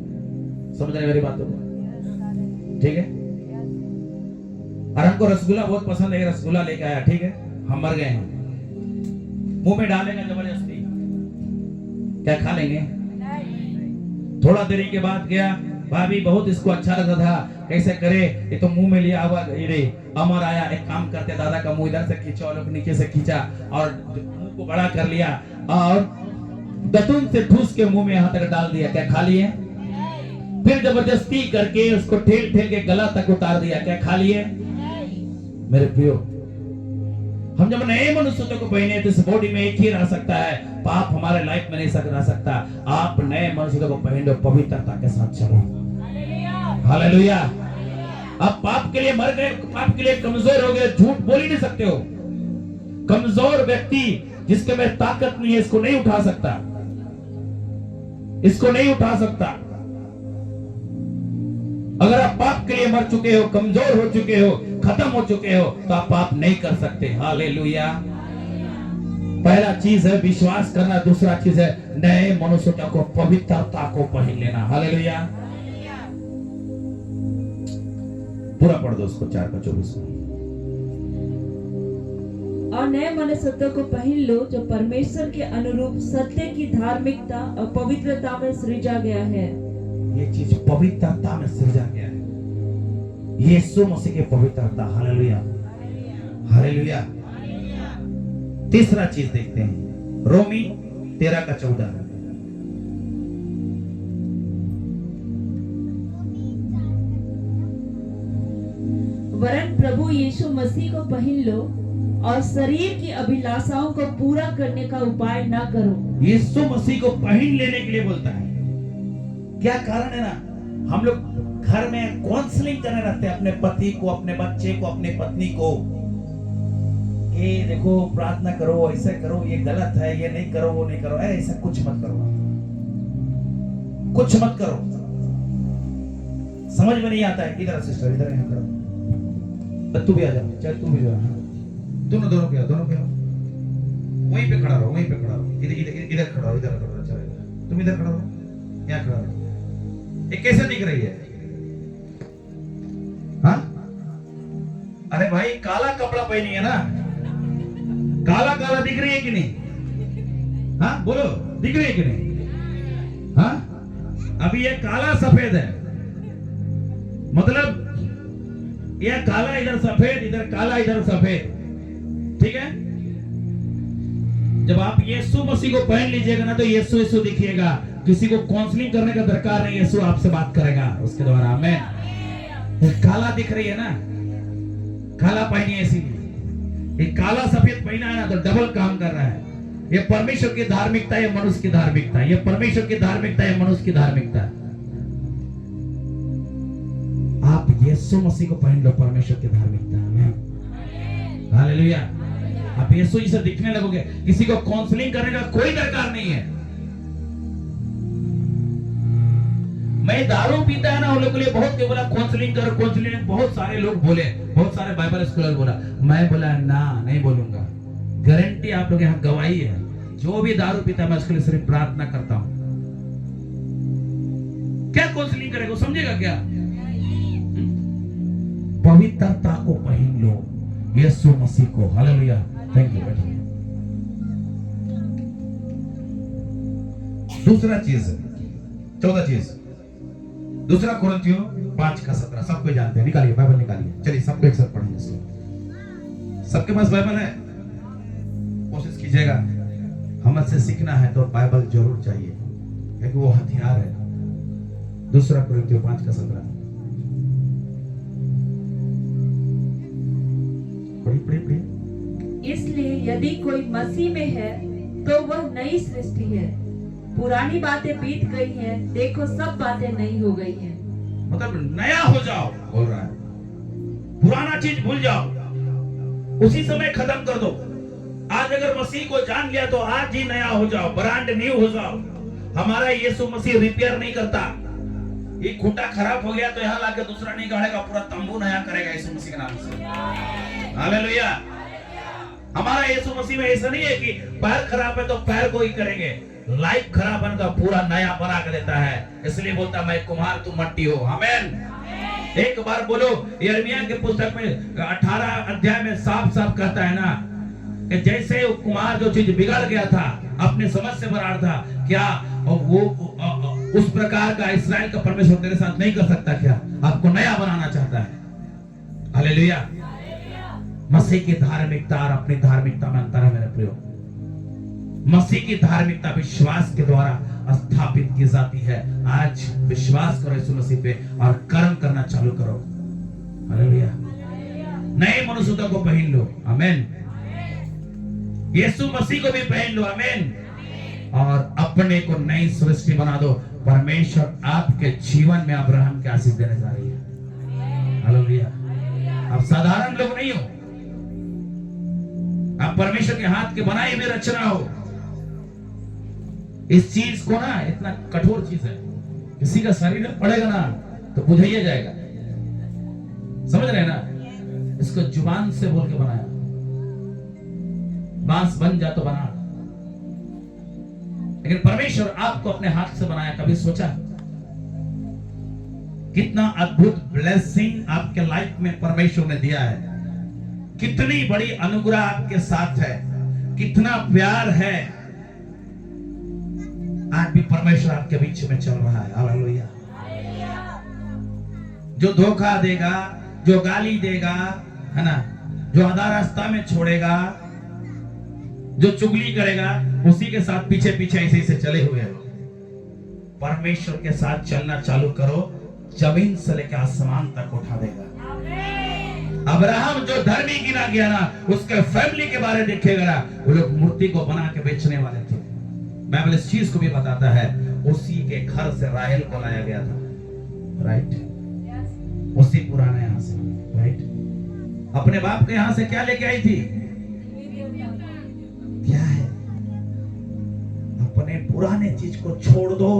समझ रहे मेरी बातों को, ठीक है, और हमको रसगुल्ला बहुत पसंद है, रसगुल्ला लेके आया, ठीक है, हम मर गए हैं, मुंह में डालेंगे जबरदस्ती, क्या खा लेंगे? थोड़ा देरी के बाद गया, भाभी बहुत इसको अच्छा लगा था, कैसे करे, ये तो मुंह में लिया हुआ अमर आया, एक काम करते दादा का मुंह इधर से खींचा और नीचे से खींचा और मुंह को बड़ा कर लिया और दतून से ठूस के मुंह में यहाँ तक डाल दिया, क्या खा लिए? फिर जबरदस्ती करके उसको ठेल ठेल के गला तक उतार दिया, क्या खा लिए? मेरे प्रियो, हम जब नए मनुष्य को पहने तो इस बॉडी में एक ही रह सकता है, पाप हमारे लाइफ में नहीं रह सकता। आप नए मनुष्य को पहन लो, पवित्रता के साथ चलो। हालेलुया। आप पाप के लिए मर गए, पाप के लिए कमजोर हो गए, झूठ बोल ही नहीं सकते हो। कमजोर व्यक्ति जिसके में ताकत नहीं है, इसको नहीं उठा सकता, इसको नहीं उठा सकता। अगर आप पाप के लिए मर चुके हो, कमजोर हो चुके हो, खत्म हो चुके हो, तो आप पाप नहीं कर सकते। हालेलुया। पहला चीज है विश्वास करना, दूसरा चीज है नए मनुष्य को, पवित्रता को पहन लेना। हालेलुया। पूरा पढ़ दो उसको, 4:24 में। और नए मनुष्यत्व को पहन लो जो परमेश्वर के अनुरूप सत्य की धार्मिकता और पवित्रता में सृजा गया है। ये चीज पवित्रता में सृजा गया है, यीशु मसीह की पवित्रता। Hallelujah, hallelujah. तीसरा चीज देखते हैं, रोमी 13:14। वरन प्रभु यीशु मसीह को पहन लो और शरीर की अभिलाषाओं को पूरा करने का उपाय ना करो। यीशु मसीह को पहन लेने के लिए बोलता है। क्या कारण है ना, हम लोग घर में काउंसलिंग करने रहते हैं अपने पति को, अपने बच्चे को, अपनी पत्नी को, कि देखो प्रार्थना करो, ऐसे करो, ये गलत है, ये नहीं करो, वो नहीं करो, ऐसा कुछ मत करो, कुछ मत करो। समझ में नहीं आता है। इधर सिस्टर, इधर यहाँ करो, तू भी आ जा, चल तू भी जा, दोनों क्या वहीं पे खड़ा रहो, वहीं पे खड़ा रहो, इधर खड़ा रहो, इधर खड़ा रहो, चल तुम इधर खड़ा रहो, यहाँ खड़ा रहो। ये कैसे दिख रही है? हाँ, अरे भाई काला कपड़ा पहनी है ना, काला काला दिख रही है कि नहीं? हाँ बोलो, दिख रही है कि नहीं? हाँ, अभी ये काला सफेद है, मतलब यह काला इधर सफेद, इधर काला इधर सफेद, ठीक है। जब आप यीशु मसीह को पहन लीजिएगा ना, तो यीशु यीशु दिखिएगा, किसी को काउंसलिंग करने का दरकार नहीं, यीशु आपसे बात करेगा उसके द्वारा। आमीन। काला दिख रही है ना, काला पहनी है, इसीलिए ये काला सफेद पहना है ना, तो डबल काम कर रहा है। ये परमेश्वर की धार्मिकता, ये मनुष्य की धार्मिकता, ये परमेश्वर की धार्मिकता, ये मनुष्य की धार्मिकता। आप यीशु मसीह को पहन लो, परमेश्वर की धार्मिकता। आमीन, हालेलुया। आप यीशु जी से दिखने लगोगे, किसी को काउंसलिंग करने का कोई दरकार नहीं है। मैं दारू पीता है ना, उन लोगों के लिए बहुत के बोला काउंसलिंग करो, काउंसलिंग, बहुत सारे लोग बोले, बहुत सारे बाइबल स्कॉलर बोला, मैं बोला ना, नहीं बोलूंगा। गारंटी आप लोग यहाँ गवाही है, जो भी दारू पीता है मैं उसके लिए सिर्फ प्रार्थना करता हूं। क्या काउंसलिंग करेगा, समझेगा क्या? पवित्रता को पहन लो, यीशु मसीह को। हालेलुया। Thank you. दूसरा चीज, 14 चीज, दूसरा कुरिन्थियों 5:17, सबको जानते हैं, निकालिए बाइबल, निकालिए, चलिए सबको एक साथ पढ़ेंगे इसको। सबके पास बाइबल है? कोशिश कीजिएगा, हमसे सीखना है तो बाइबल जरूर चाहिए, क्योंकि वो हथियार है। दूसरा कुरिन्थियों 5:17, पढ़िए। इसलिए यदि कोई मसीह में है तो वह नई सृष्टि है, पुरानी बातें बीत गई हैं, देखो सब बातें नई हो गई हैं। मतलब नया हो जाओ बोल रहा है, पुराना चीज भूल जाओ, उसी समय खत्म कर दो। आज अगर मसीह को जान लिया तो आज ही नया हो जाओ, ब्रांड न्यू हो जाओ। हमारा यीशु मसीह रिपेयर नहीं करता। ये खूंटा खराब हो गया तो यहाँ लाके दूसरा नहीं गाड़ेगा, पूरा तंबू नया करेगा यीशु मसीह के नाम से। हालेलुया। हमारा यीशु मसीह में ऐसा नहीं है कि पैर खराब है तो पैर को ही करेंगे। लाइफ खराब है तो पूरा नया बना के देता है। इसलिए बोलता मैं कुम्हार तुम मट्टी हो। आमीन। एक बार बोलो, यिर्मयाह के पुस्तक में 18 अध्याय में साफ साफ कहता है ना कि जैसे वो कुम्हार जो चीज बिगड़ गया था, अपने समझ से बराड़ था, क्या वो उस प्रकार का इस्राएल का परमेश्वर तेरे साथ नहीं कर सकता? क्या आपको नया बनाना चाहता है? हालेलुया। मसीह की धार्मिकता और अपनी धार्मिकता में अंतर है मेरे प्रियो। मसीह की धार्मिकता विश्वास के द्वारा स्थापित की जाती है। आज विश्वास करो यीशु मसीह पे और कर्म करना चालू करो। हालेलुया। नए मनुष्यता को पहन लो। आमीन। यीशु मसीह को भी पहन लो। आमीन। और अपने को नई सृष्टि बना दो। परमेश्वर आपके जीवन में अब्राहम की आशीष देने जा रही है। हालेलुया। आप साधारण लोग नहीं हो, आप परमेश्वर के हाथ के बनाए हुए रचना हो। इस चीज को ना, इतना कठोर चीज है, किसी का शरीर पड़ेगा ना तो बुझाइया जाएगा। समझ रहे हैं ना? इसको जुबान से बोल के बनाया। बांस बन जा तो बना, लेकिन परमेश्वर आपको अपने हाथ से बनाया। कभी सोचा कितना अद्भुत ब्लेसिंग आपके लाइफ में परमेश्वर ने दिया है? कितनी बड़ी अनुग्रह आपके साथ है, कितना प्यार है। आज भी परमेश्वर आपके बीच में चल रहा है। हालेलुया। जो धोखा देगा, जो गाली देगा, है ना, जो आधा रास्ता में छोड़ेगा, जो चुगली करेगा, उसी के साथ पीछे पीछे ऐसे ऐसे चले हुए हैं। परमेश्वर के साथ चलना चालू करो, जमीन से लेकर आसमान तक उठा देगा। अब्राहम जो धर्मी गिना गया ना, उसके फैमिली के बारे देखेगा ना, वो लोग मूर्ति को बना के बेचने वाले थे। बाइबल इस चीज को भी बताता है। उसी के घर से राहेल को लाया गया था। राइट। उसी पुराने यहाँ से। राइट। अपने बाप के यहाँ से क्या लेके आई थी? क्या है? अपने पुराने चीज को छोड़ दो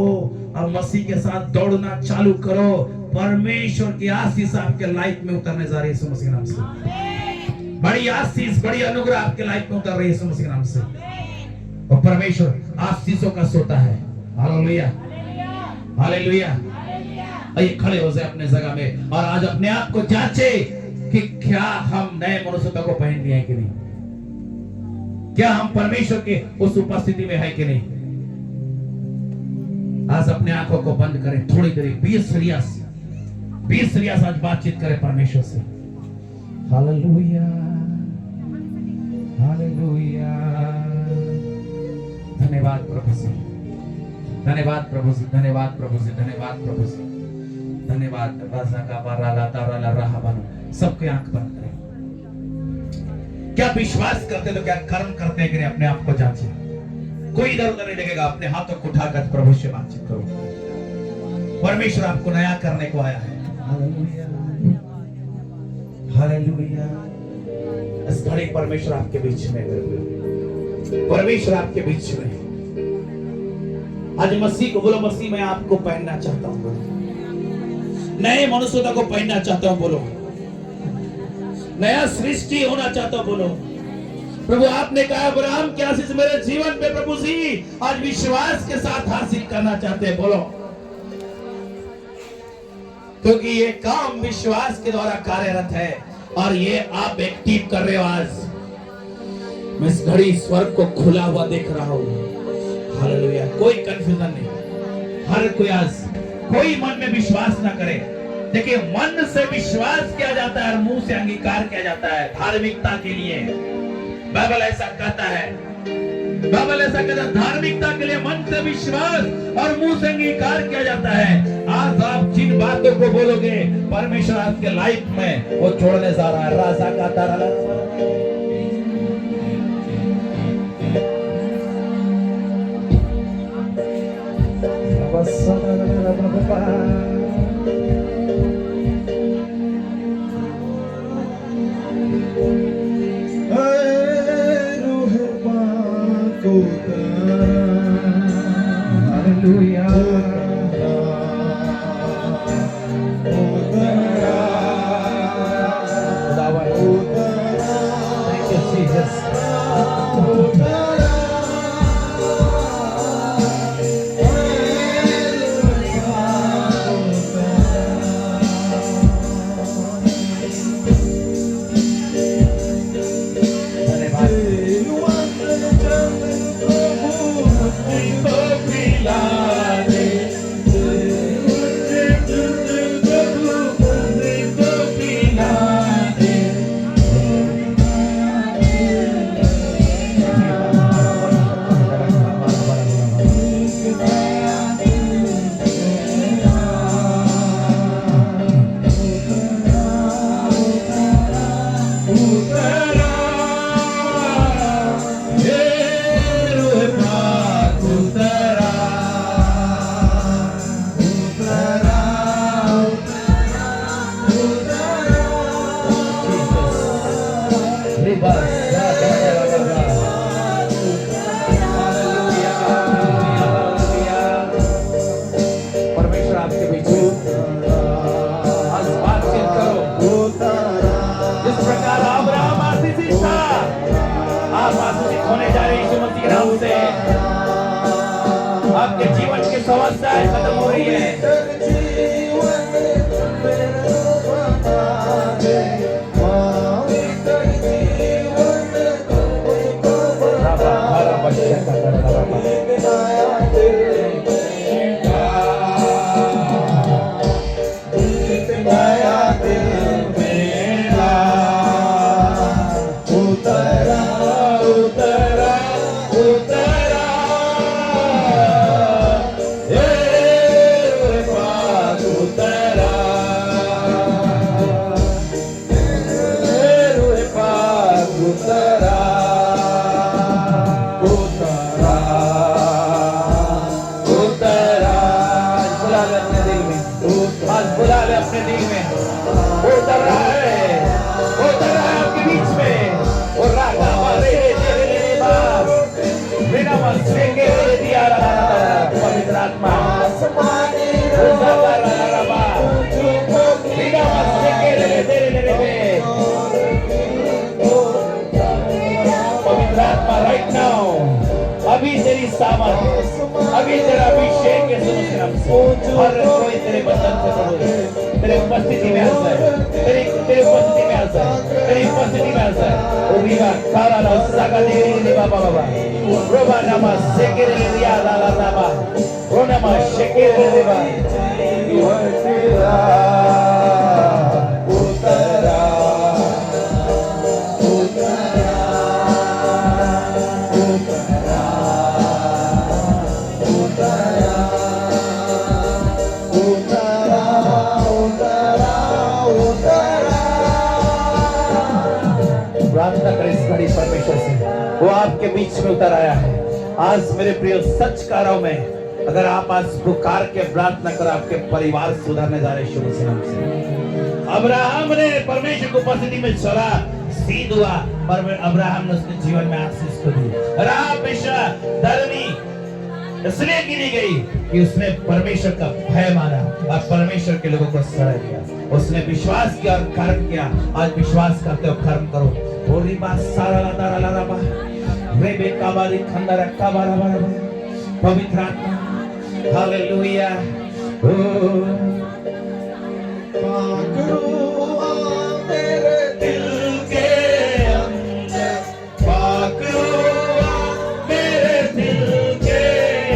और मसीह के साथ दौड़ना चालू करो। परमेश्वर की आशीष आपके लाइफ में उतरने जा रही है यीशु मसीह के नाम से। बड़ी आशीष, बड़ी अनुग्रह आपके लाइफ में उतर रही है यीशु मसीह के नाम से। और परमेश्वर आशीषों का सोता है। हालेलुया। हालेलुया। आइए खड़े हो जाए अपने जगह में और आज अपने आप को जांचे कि क्या हम नए मनुष्यता को पहन लिए हैं कि नहीं? क्या हम परमेश्वर के उस उपस्थिति में है कि नहीं? आज अपने आंखों को बंद करें, थोड़ी देर 20 रियास आज बातचीत करें परमेश्वर से। हालेलुया। हालेलुया। धन्यवाद प्रभु जी, धन्यवाद प्रभु जी, धन्यवाद प्रभु जी, धन्यवाद प्रभु जी, धन्यवाद। राजा का बाराला ताराला राहा बनो। सबके आंख बंद करें। क्या विश्वास करते तो क्या कर्म करते हैं कि नहीं? अपने आप को जांचे। कोई इधर उधर नहीं लगेगा। अपने हाथों को उठाकर प्रभु से बातचीत करो। परमेश्वर आपको नया करने को आया है। हालेलुया। हालेलुया। इस घड़ी परमेश्वर आपके बीच में है। परमेश्वर आपके बीच में है। आज मसीह को बोलो, मसीह मैं आपको पहनना चाहता हूँ। नए मनुष्यता को पहनना चाहता हूँ। बोलो, नया सृष्टि होना चाहता हूँ। बोलो, प्रभु आपने कहा अब्राहम की आशीष मेरे जीवन पे प्रभु जी आज विश्वास के साथ हासिल करना चाहते हैं। बोलो, क्योंकि ये काम विश्वास के द्वारा कार्यरत है और ये आप एक्टिव कर रहे हो। आज मैं इस घड़ी स्वर्ग को खुला हुआ देख रहा हूँ। हालेलुया। कोई कंफ्यूजन नहीं। हर कोई आज कोई मन में विश्वास ना करे। देखिए, मन से विश्वास किया जाता है और मुंह से अंगीकार किया जाता है धार्मिकता के लिए। बाइबल ऐसा कहता है, बाइबल ऐसा कहता है, धार्मिकता के लिए मन से विश्वास और मुंह से अंगीकार किया जाता है। आज आप जिन बातों को बोलोगे परमेश्वर आपके लाइफ में वो छोड़ने जा रहा है। राजा का तारा हालेलुया। Thank you, Jesus. में, वो उतर रहा है, वो उतर रहा है आपके बीच में। और रागा मारे रे बाप, बिना मस्से के दिया रहा पवित्र आत्मा, बिना मस्से के पवित्र आत्मा राइट नाउ, अभी तेरी सामर्थ, अभी तेरा अभिषेक के सुनो नाम से हर कोई तेरे बंधन से प्रभु तेरे उपस्थिति में आ जाए, तेरी उपस्थिति में आ जाए, तेरी उपस्थिति में आ जाए। ओ विवा कारा ना सागा दे बाबा बाबा रोबा नामा सेकेरे रिया ला ला नामा रोनमा शेकेरे देवा तेरा उतरा प्रार्थना करें इस घड़ी परमेश्वर से, वो आपके बीच में उतर आया है। आज मेरे प्रिय सच कह रहा हूं मैं, अगर आप आज पुकार के प्रार्थना कर, आपके परिवार सुधरने जा रहे शुरू से नाम से। अब्राहम ने परमेश्वर को उपस्थिति में चला, सीध हुआ, पर अब्राहम ने उसके जीवन में आशीष को दी। राह पेशा धर्मी इसलिए गिनी गई कि उसने परमेश्वर का भय माना और परमेश्वर के लोगों को सराह दिया। उसने विश्वास किया और कर्म किया। आज विश्वास करते हो, कर्म करो। होरी बात सारा लादा ला ला बा रे बे काबारी खंडा रखा बारा बारा पवित्र आत्मा हालेलुया। तेरे दिल के अंदर पाकरू मेरे दिल के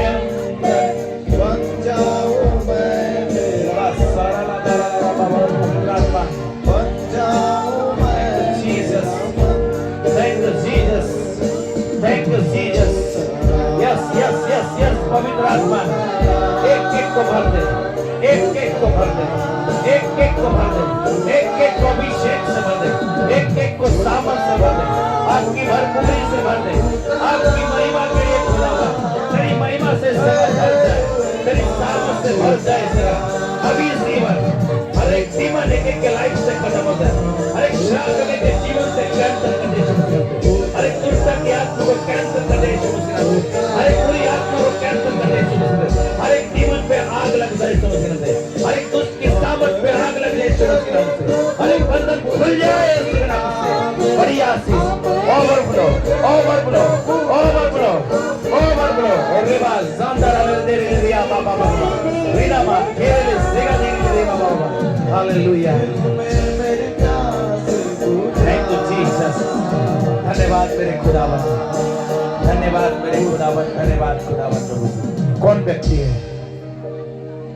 अंदर बन जाऊं मैं तेरा सारा लादा ला पवित्र आत्मा बन जाऊं मैं। Jesus thank you Jesus, thank you Jesus. Yes yes yes yes पवित्र आत्मा एक एक को भर दे, एक एक को भर दे, एक एक को भर दे, एक एक को अभिषेक से भर दे, एक एक को सामर्थ से भर दे, आपकी भरपूरी से भर दे, आपकी महिमा के लिए खुला हुआ तेरी महिमा से भर जाए, तेरी सामर्थ से भर जाए। अभी जीवन हर एक जीवन एक एक के लाइफ से खत्म हो जाए, हर एक श्राप के जीवन से कैंसल करने शुरू कर दे, हर एक दुष्टता की आत्मा को कैंसल करने शुरू कर दे, हर एक बुरी आत्मा को कैंसल करने शुरू कर दे, हर एक जीवन पे आग लग जाए शुरू कर दे, हर एक दुष्ट की सामर्थ पे आग लग जाए शुरू कर दे, हर एक बंधन खुल जाए उसके नाम से। बड़ी आशीष ओवरफ्लो ओवरफ्लो ओवरफ्लो ओवरफ्लो और रिवाज जानदारा में दे रिया बाबा बाबा रीना मा केले सेगा दे रिया बाबा। Hallelujah, thank you Jesus. धन्यवाद मेरे खुदावन, धन्यवाद मेरे खुदावन, धन्यवाद खुदावन प्रभु। कौन व्यक्ति है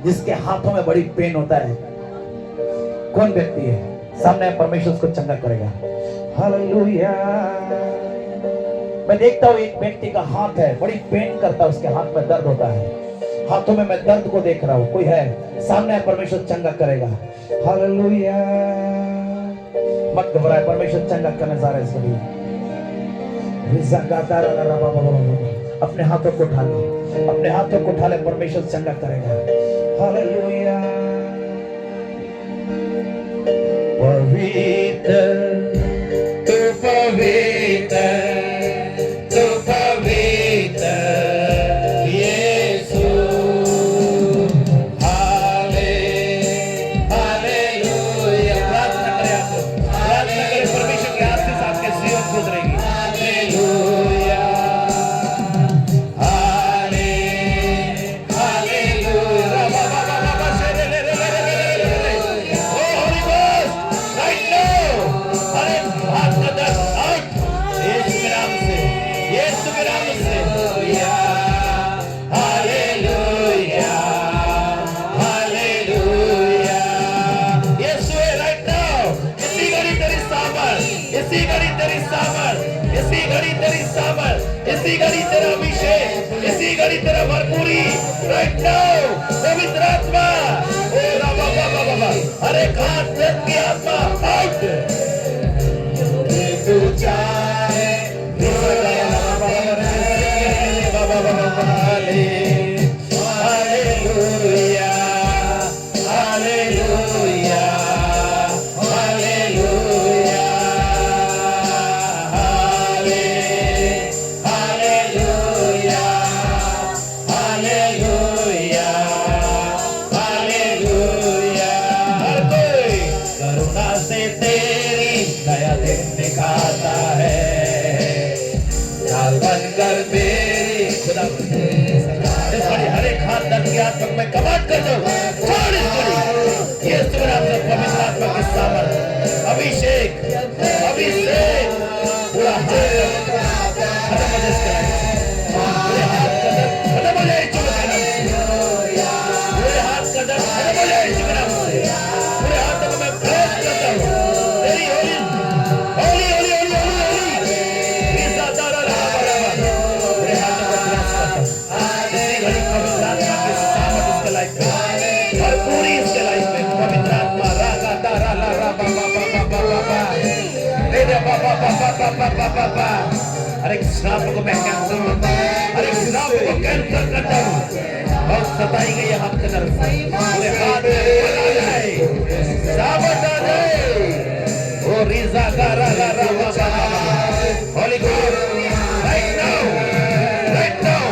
जिसके हाथों में बड़ी पेन होता है? कौन व्यक्ति है सामने परमेश्वर उसको चंगा करेगा? हालेलुया। मैं देखता हूं एक व्यक्ति का हाथ है, बड़ी पेन करता है, उसके हाथ में दर्द होता है, हाथों में मैं दर्द को देख रहा हूं। कोई है सामने, परमेश्वर चंगा करेगा। हालेलुया। मत घबराए, परमेश्वर चंगा करने जा रहा है सभी। अपने हाथों को उठा ले, अपने हाथों को उठा ले, परमेश्वर चंगा करेगा। हालेलुया। पवित्र तू पवित्र तू पवित्र यीशु। हाले हालेलुया। प्रार्थना करें, आप प्रार्थना करें, परमेश्वर की आशीष आपके जीवन को उतरेगी। हालेलुया हाले हालेलुया। इसी घड़ी तेरा अभिषेक, इसी घड़ी तेरा भरपूरी राइट नाउ। पवित्र आत्मा हर एक हाथ की आत्मा आउट। तू चाहे हालेलुया हालेलुया से तेरी नया दिन दिखाता है, ढाल बनकर मेरी खुदा हर एक हाथ दर्द की आत्मा में कमांड कर दो, छोड़ इस घड़ी ये सुनाम से पवित्र आत्मा की सामर्थ अभिषेक अभिषेक पूरा हाथ खत्म हो जाए, पूरे हाथ का दर्द खत्म हो जाए यीशु के नाम से, पूरे हाथ का दर्द खत्म हो जाए यीशु के नाम से, पूरे हाथों को मैं प्रेस करता हूँ तेरी होली होली होली होली होली होली ईसा दारा पूरे हाथों को प्रेस करता हूँ इसी घड़ी पवित्र आत्मा की सामर्थ इसके लाइफ में और पूरी इसके लाइफ में पवित्र आत्मा रागा दारा ला रा बा बा बा बा बा बा बा रे रे बा बा बा बा बा बा बा बा हर एक श्राप को मैं कैंसिल करता हूँ, हर एक श्राप को कैंसिल करता हूँ, बहुत सताई गई है हाथ के तरफ पूरे हाथ आ जाए साबत आ जाए ओ रीजा गारा ला रा बा बा बा holy God right now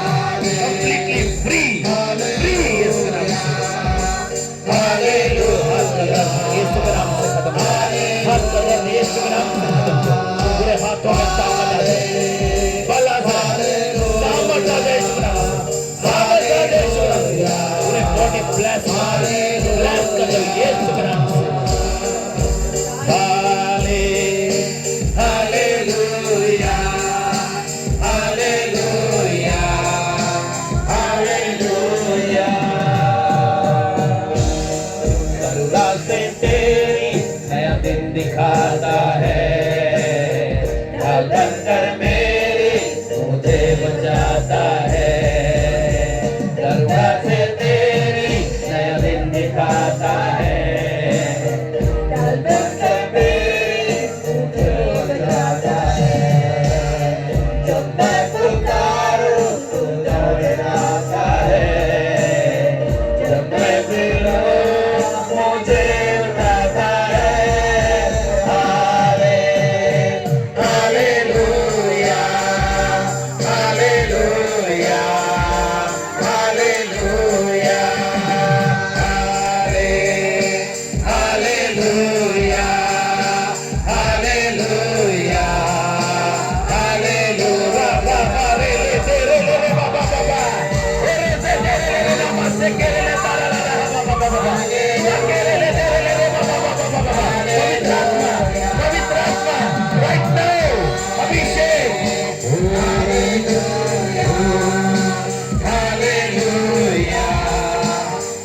completely free free यीशु के नाम से हालेलुया यीशु के नाम से खत्म हाथ का दर्द यीशु के नाम से खत्म पूरे हाथों में ताकत आ जाए बला से सामर्थ आ जाए यीशु के नाम से सामर्थ आ जाए यीशु के नाम से पूरे बॉडी ब्लेस कर दो यीशु के नाम से हालेलुया हालेलुया हालेलुया करुणा से तेरी नया दिन दिखाता है, ढाल बनकर मेरी मुझे बचाता है, करुणा से तेरी नया दिन दिखाता है, ढाल बनकर मेरी मुझे बचाता है, जब मैं पुकारूं तू दौड़ आता है, जब मैं बिलूं मुझे उठाता है, hallelujah hallelujah hallelujah hallelujah hallelujah hallelujah बाबा रे ले तेरे ले बाबा बाबा रे से तेरे ले नमस्ते के ले तारा ला बाबा बाबा या के ले तेरे ले बाबा बाबा बाबा पवित्र आत्मा राइट नाउ अभिषेक हालेलुया हालेलुया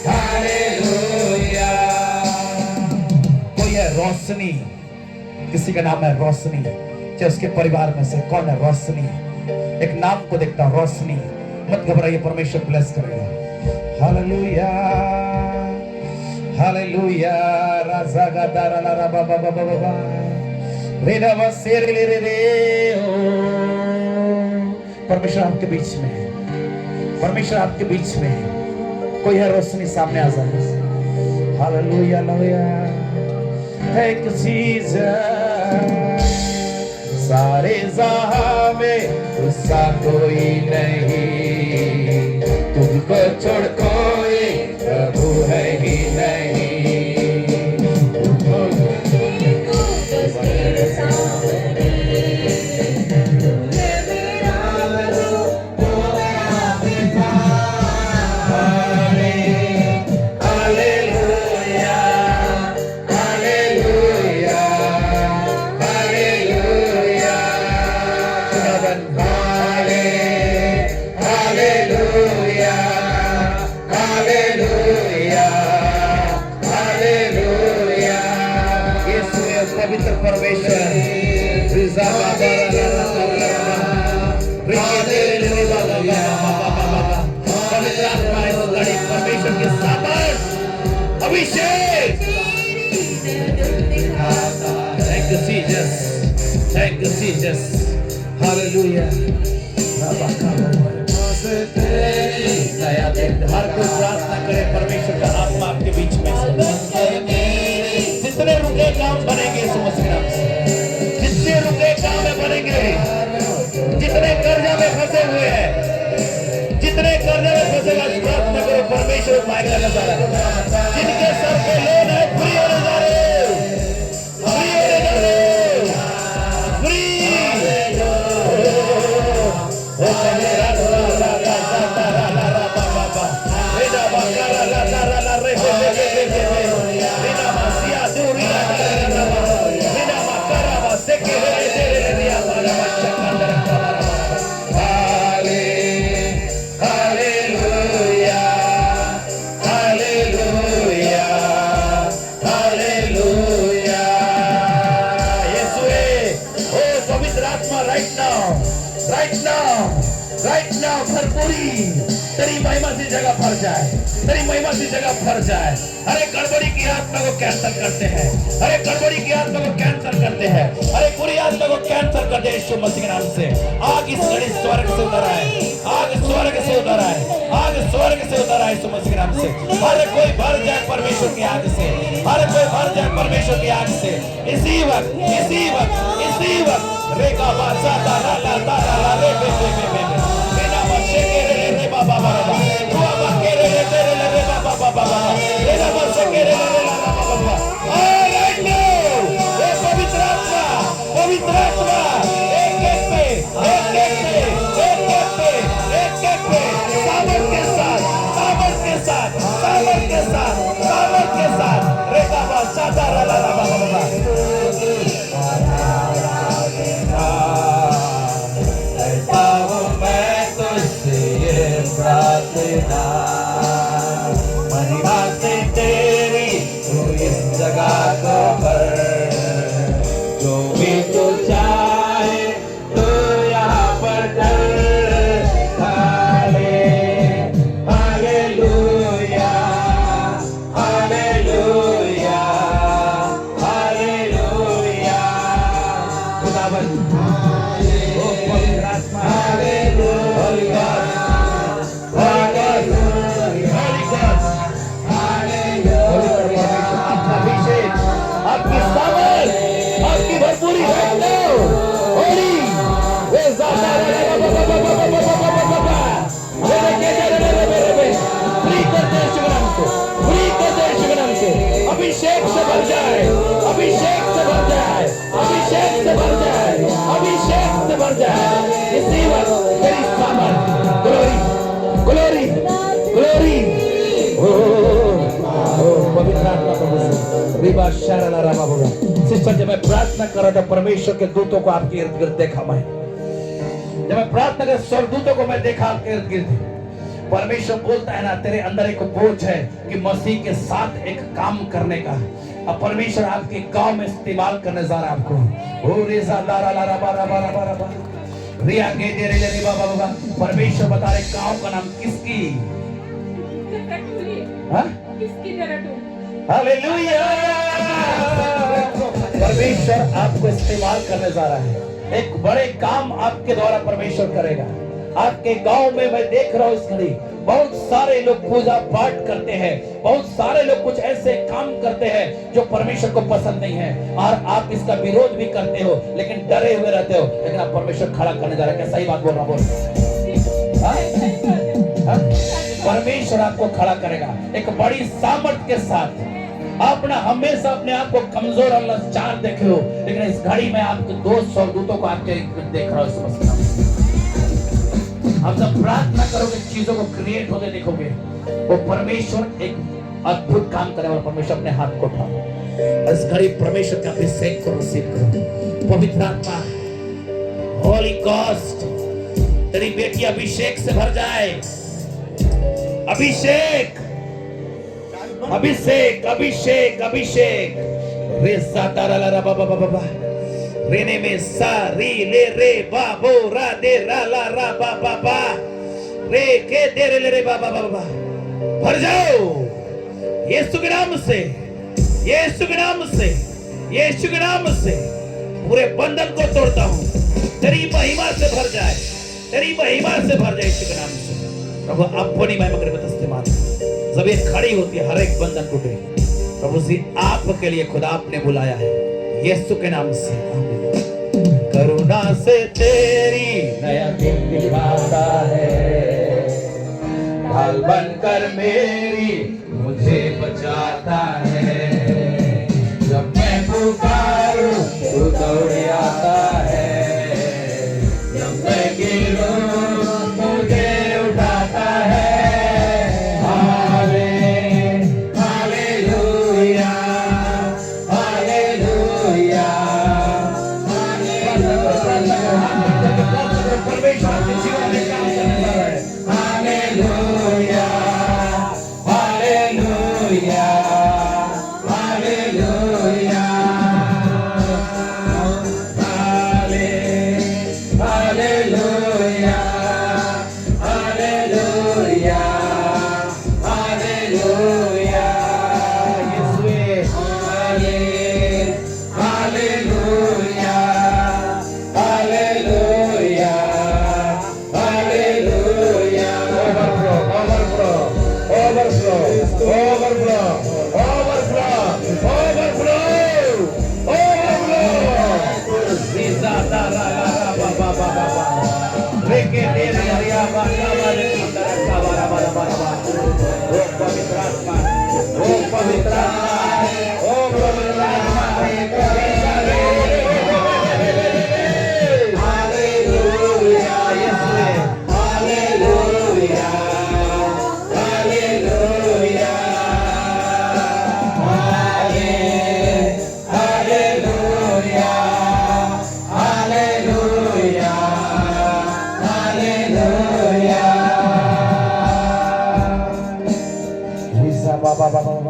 हालेलुया कोई है रोशनी, किसी का नाम है रोशनी, चाहे उसके परिवार में से कौन है रोशनी, एक नाम को देखता हूं रोशनी, मत घबराइए परमेश्वर ब्लेस करेगा हालेलुया हालेलुया राजा गा दारा ला रा बा बा बा बा बा रे रा वा से रे रे रे ओ परमेश्वर आपके बीच में है, परमेश्वर आपके बीच में है, कोई है रोशनी सामने आ जाए hallelujah hallelujah thank you Jesus सारे जहां में उसका कोई नहीं, तुझको छोड़ कोई प्रभु है ही नहीं, पवित्र परमेश्वर पवित्र आत्मा इस घड़ी परमेश्वर के सामर्थ अभिषेक thank you Jesus thank you Jesus hallelujah नया दिन हर कोई प्रार्थना करे परमेश्वर का आत्मा आपके बीच में जितने रुके काम बनेंगे इस मसीह नाम से, जितने रुके काम में बनेंगे, जितने कर्जा में फंसे हुए हैं, जितने कर्जा में फंसे हुए प्रार्थना करो परमेश्वर माइक लगा जा रहा है, जिनके सर पे लोन है फ्री होने जा रहे राइट नाउ भरपूरी तेरी महिमा की जगह भर जाए, तेरी महिमा की जगह भर जाए। अरे गड़बड़ी की आत्मा को कैंसल करते हैं, अरे गड़बड़ी की आत्मा को कैंसल करते हैं, अरे बुरी आत्मा को कैंसल करते हैं यीशु मसीह के नाम से। आग इस घड़ी स्वर्ग से उतर आए, आग स्वर्ग से उतर आए, आग स्वर्ग से उतर आए यीशु मसीह के नाम से। हर कोई भर जाए परमेश्वर की आग से, हर कोई भर जाए परमेश्वर की आग से। इसी वक्त रेखा बासा तारा ला तारा ला रे बे बे बे बे बिना बसे के रे बाबा बाबा हुआ बाके रे रे बाबा बाबा रे ना बसे के रे बाबा बाबा। ऑलराइट नाउ ये पवित्र आत्मा एक एक पे सामर्थ के साथ रेखा बासा तारा ला ला बाबा बाबा। महिमा से तेरी तू इस जगह को भर, जो भी तू चाहे तो यहाँ पर कर। हालेलुया हालेलुया हालेलुया खुदावन ओ पवित्र आत्मा हालेलुया अभिषेक से भर जाए, अभिषेक से भर जाए, अभिषेक से भर जाए, अभिषेक से भर जाए। इसी वक्त तेरी सामर्थ, ग्लोरी ग्लोरी ग्लोरी पवित्र आत्मा प्रभु से रिबा शरणा रामा बोला। सिस्टर जब मैं प्रार्थना कर रहा था परमेश्वर के दूतों को आपके इर्द गिर्द देखा। मैं जब मैं प्रार्थना कर स्वर्गदूतों को मैं देखा आपके इर्द गिर्द। परमेश्वर बोलता है ना तेरे अंदर एक बोझ है कि मसीह के साथ एक काम करने का। अब परमेश्वर आपके गांव में इस्तेमाल करने जा रहा है आपको। ओ रेजा लारा लारा बारा बारा बारा बारा रिया के दे रे रे बाबा बाबा। परमेश्वर बता रहे गांव का नाम किसकी? हाँ? किसकी जरूरत? हालेलुया। परमेश्वर आपको इस्तेमाल करने जा रहा है। एक बड़े काम आपके द्वारा परमेश्वर करेगा। आपके गांव में मैं देख रहा हूँ इस घड़ी बहुत सारे लोग पूजा पाठ करते हैं, बहुत सारे लोग कुछ ऐसे काम करते हैं जो परमेश्वर को पसंद नहीं है और आप इसका विरोध भी करते हो लेकिन डरे हुए रहते हो। लेकिन आप परमेश्वर खड़ा करने जा रहे हैं। क्या सही बात बोल रहा बोल? परमेश्वर आपको खड़ा करेगा एक बड़ी सामर्थ के साथ। आप ना हमेशा अपने आप को कमजोर और लाचार देखे हो, लेकिन इस घड़ी में आपके 200 दूतों को आपके देख रहा हूँ। आप जब प्रार्थना करोगे चीजों को क्रिएट होते देखोगे। वो परमेश्वर एक अद्भुत काम करे और परमेश्वर अपने हाथ को उठाओ। इस घड़ी परमेश्वर का अभिषेक को रिसीव करो। पवित्र आत्मा होली गॉस्ट तेरी बेटी अभिषेक से भर जाए। अभिषेक अभिषेक अभिषेक अभिषेक रेसा तारा ला बाबा बाबा रेने में सा री ले रे बा बो रा दे रा ला रा बा बा बा रे के दे रे ले रे बा बा बा। भर जाओ यीशु के नाम से, यीशु के नाम से, यीशु के नाम से पूरे बंधन को तोड़ता हूँ। तेरी महिमा से भर जाए, तेरी महिमा से भर जाए यीशु के नाम से। प्रभु अपनी महिमा करे इस्तेमाल। जब ये खड़ी होती है हर एक बंधन टूटे। प्रभु जी आपके लिए खुदा आपने बुलाया है यीशु के नाम से। करुणा से तेरी नया दिन दिखाता है, ढाल बनकर मेरी मुझे बचाता है। जब मैं पुकारूं तू दौड़ आता है, जब मैं गिरूं मुझे उठाता है।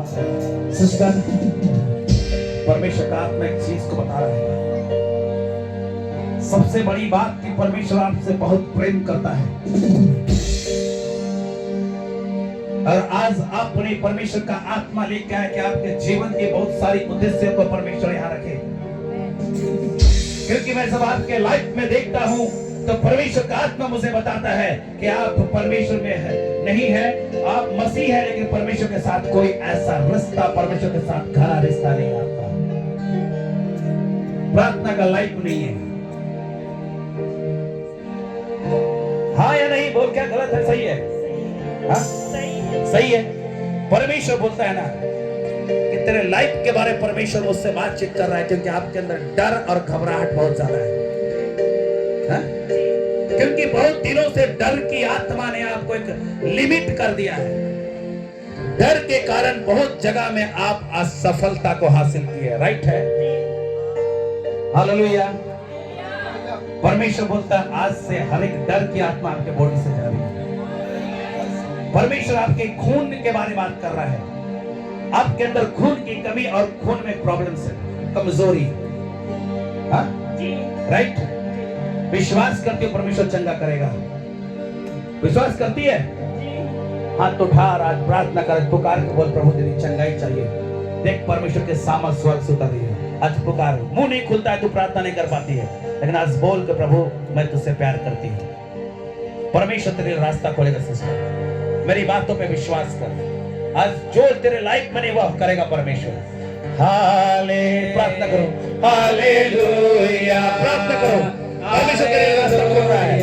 सिस्टर, परमेश्वर का आत्मा एक चीज को बता रहा है। सबसे बड़ी बात कि परमेश्वर आपसे बहुत प्रेम करता है। और आज आपने परमेश्वर का आत्मा लेके आया कि आपके जीवन के बहुत सारी उद्देश्यों को परमेश्वर यहाँ रखे। क्योंकि मैं जब आपके लाइफ में देखता हूं तो परमेश्वर का आत्मा मुझे बताता है कि आप परमेश्वर में है, नहीं है, आप मसीह है, लेकिन परमेश्वर के साथ कोई ऐसा रिश्ता, परमेश्वर के साथ गहरा रिश्ता नहीं है आपका। प्रार्थना का लाइफ नहीं है। हाँ या नहीं बोल, क्या गलत है, सही है? हाँ सही है। परमेश्वर बोलता है ना कि तेरे लाइफ के बारे में परमेश्वर मुझसे बातचीत कर रहा है, क्योंकि आपके अंदर डर और घबराहट बहुत ज्यादा है। हाँ? क्योंकि बहुत दिनों से डर की आत्मा ने आपको एक लिमिट कर दिया है। डर के कारण बहुत जगह में आप असफलता को हासिल किए, राइट है? हालेलुया। परमेश्वर बोलता है आज से हर एक डर की आत्मा आपके बॉडी से जा रही है। परमेश्वर आपके खून के बारे में बात कर रहा है। आपके अंदर खून की कमी और खून में प्रॉब्लम्स है, कमजोरी, हाँ? राइट? विश्वास करती हो परमेश्वर चंगा करेगा? विश्वास करती है? हाथ उठा, आज प्रार्थना कर, पुकार के बोल, प्रभु तेरी चंगाई चाहिए। देख परमेश्वर के सामने स्वर्ग से उतर रही है। आज पुकार, मुंह नहीं खुलता है, तू प्रार्थना नहीं कर पाती है, लेकिन आज बोल के प्रभु मैं तुझसे प्यार करती हूँ। परमेश्वर तेरे रास्ता खोलेगा। सिस्टर, मेरी बातों पे विश्वास कर। आज जो तेरे लाइफ में नहीं वह करेगा परमेश्वर। हाले प्रार्थना करो, हालेलुया प्रार्थना करो। परमेश्वर तेरे रास्ता खोल रहा है।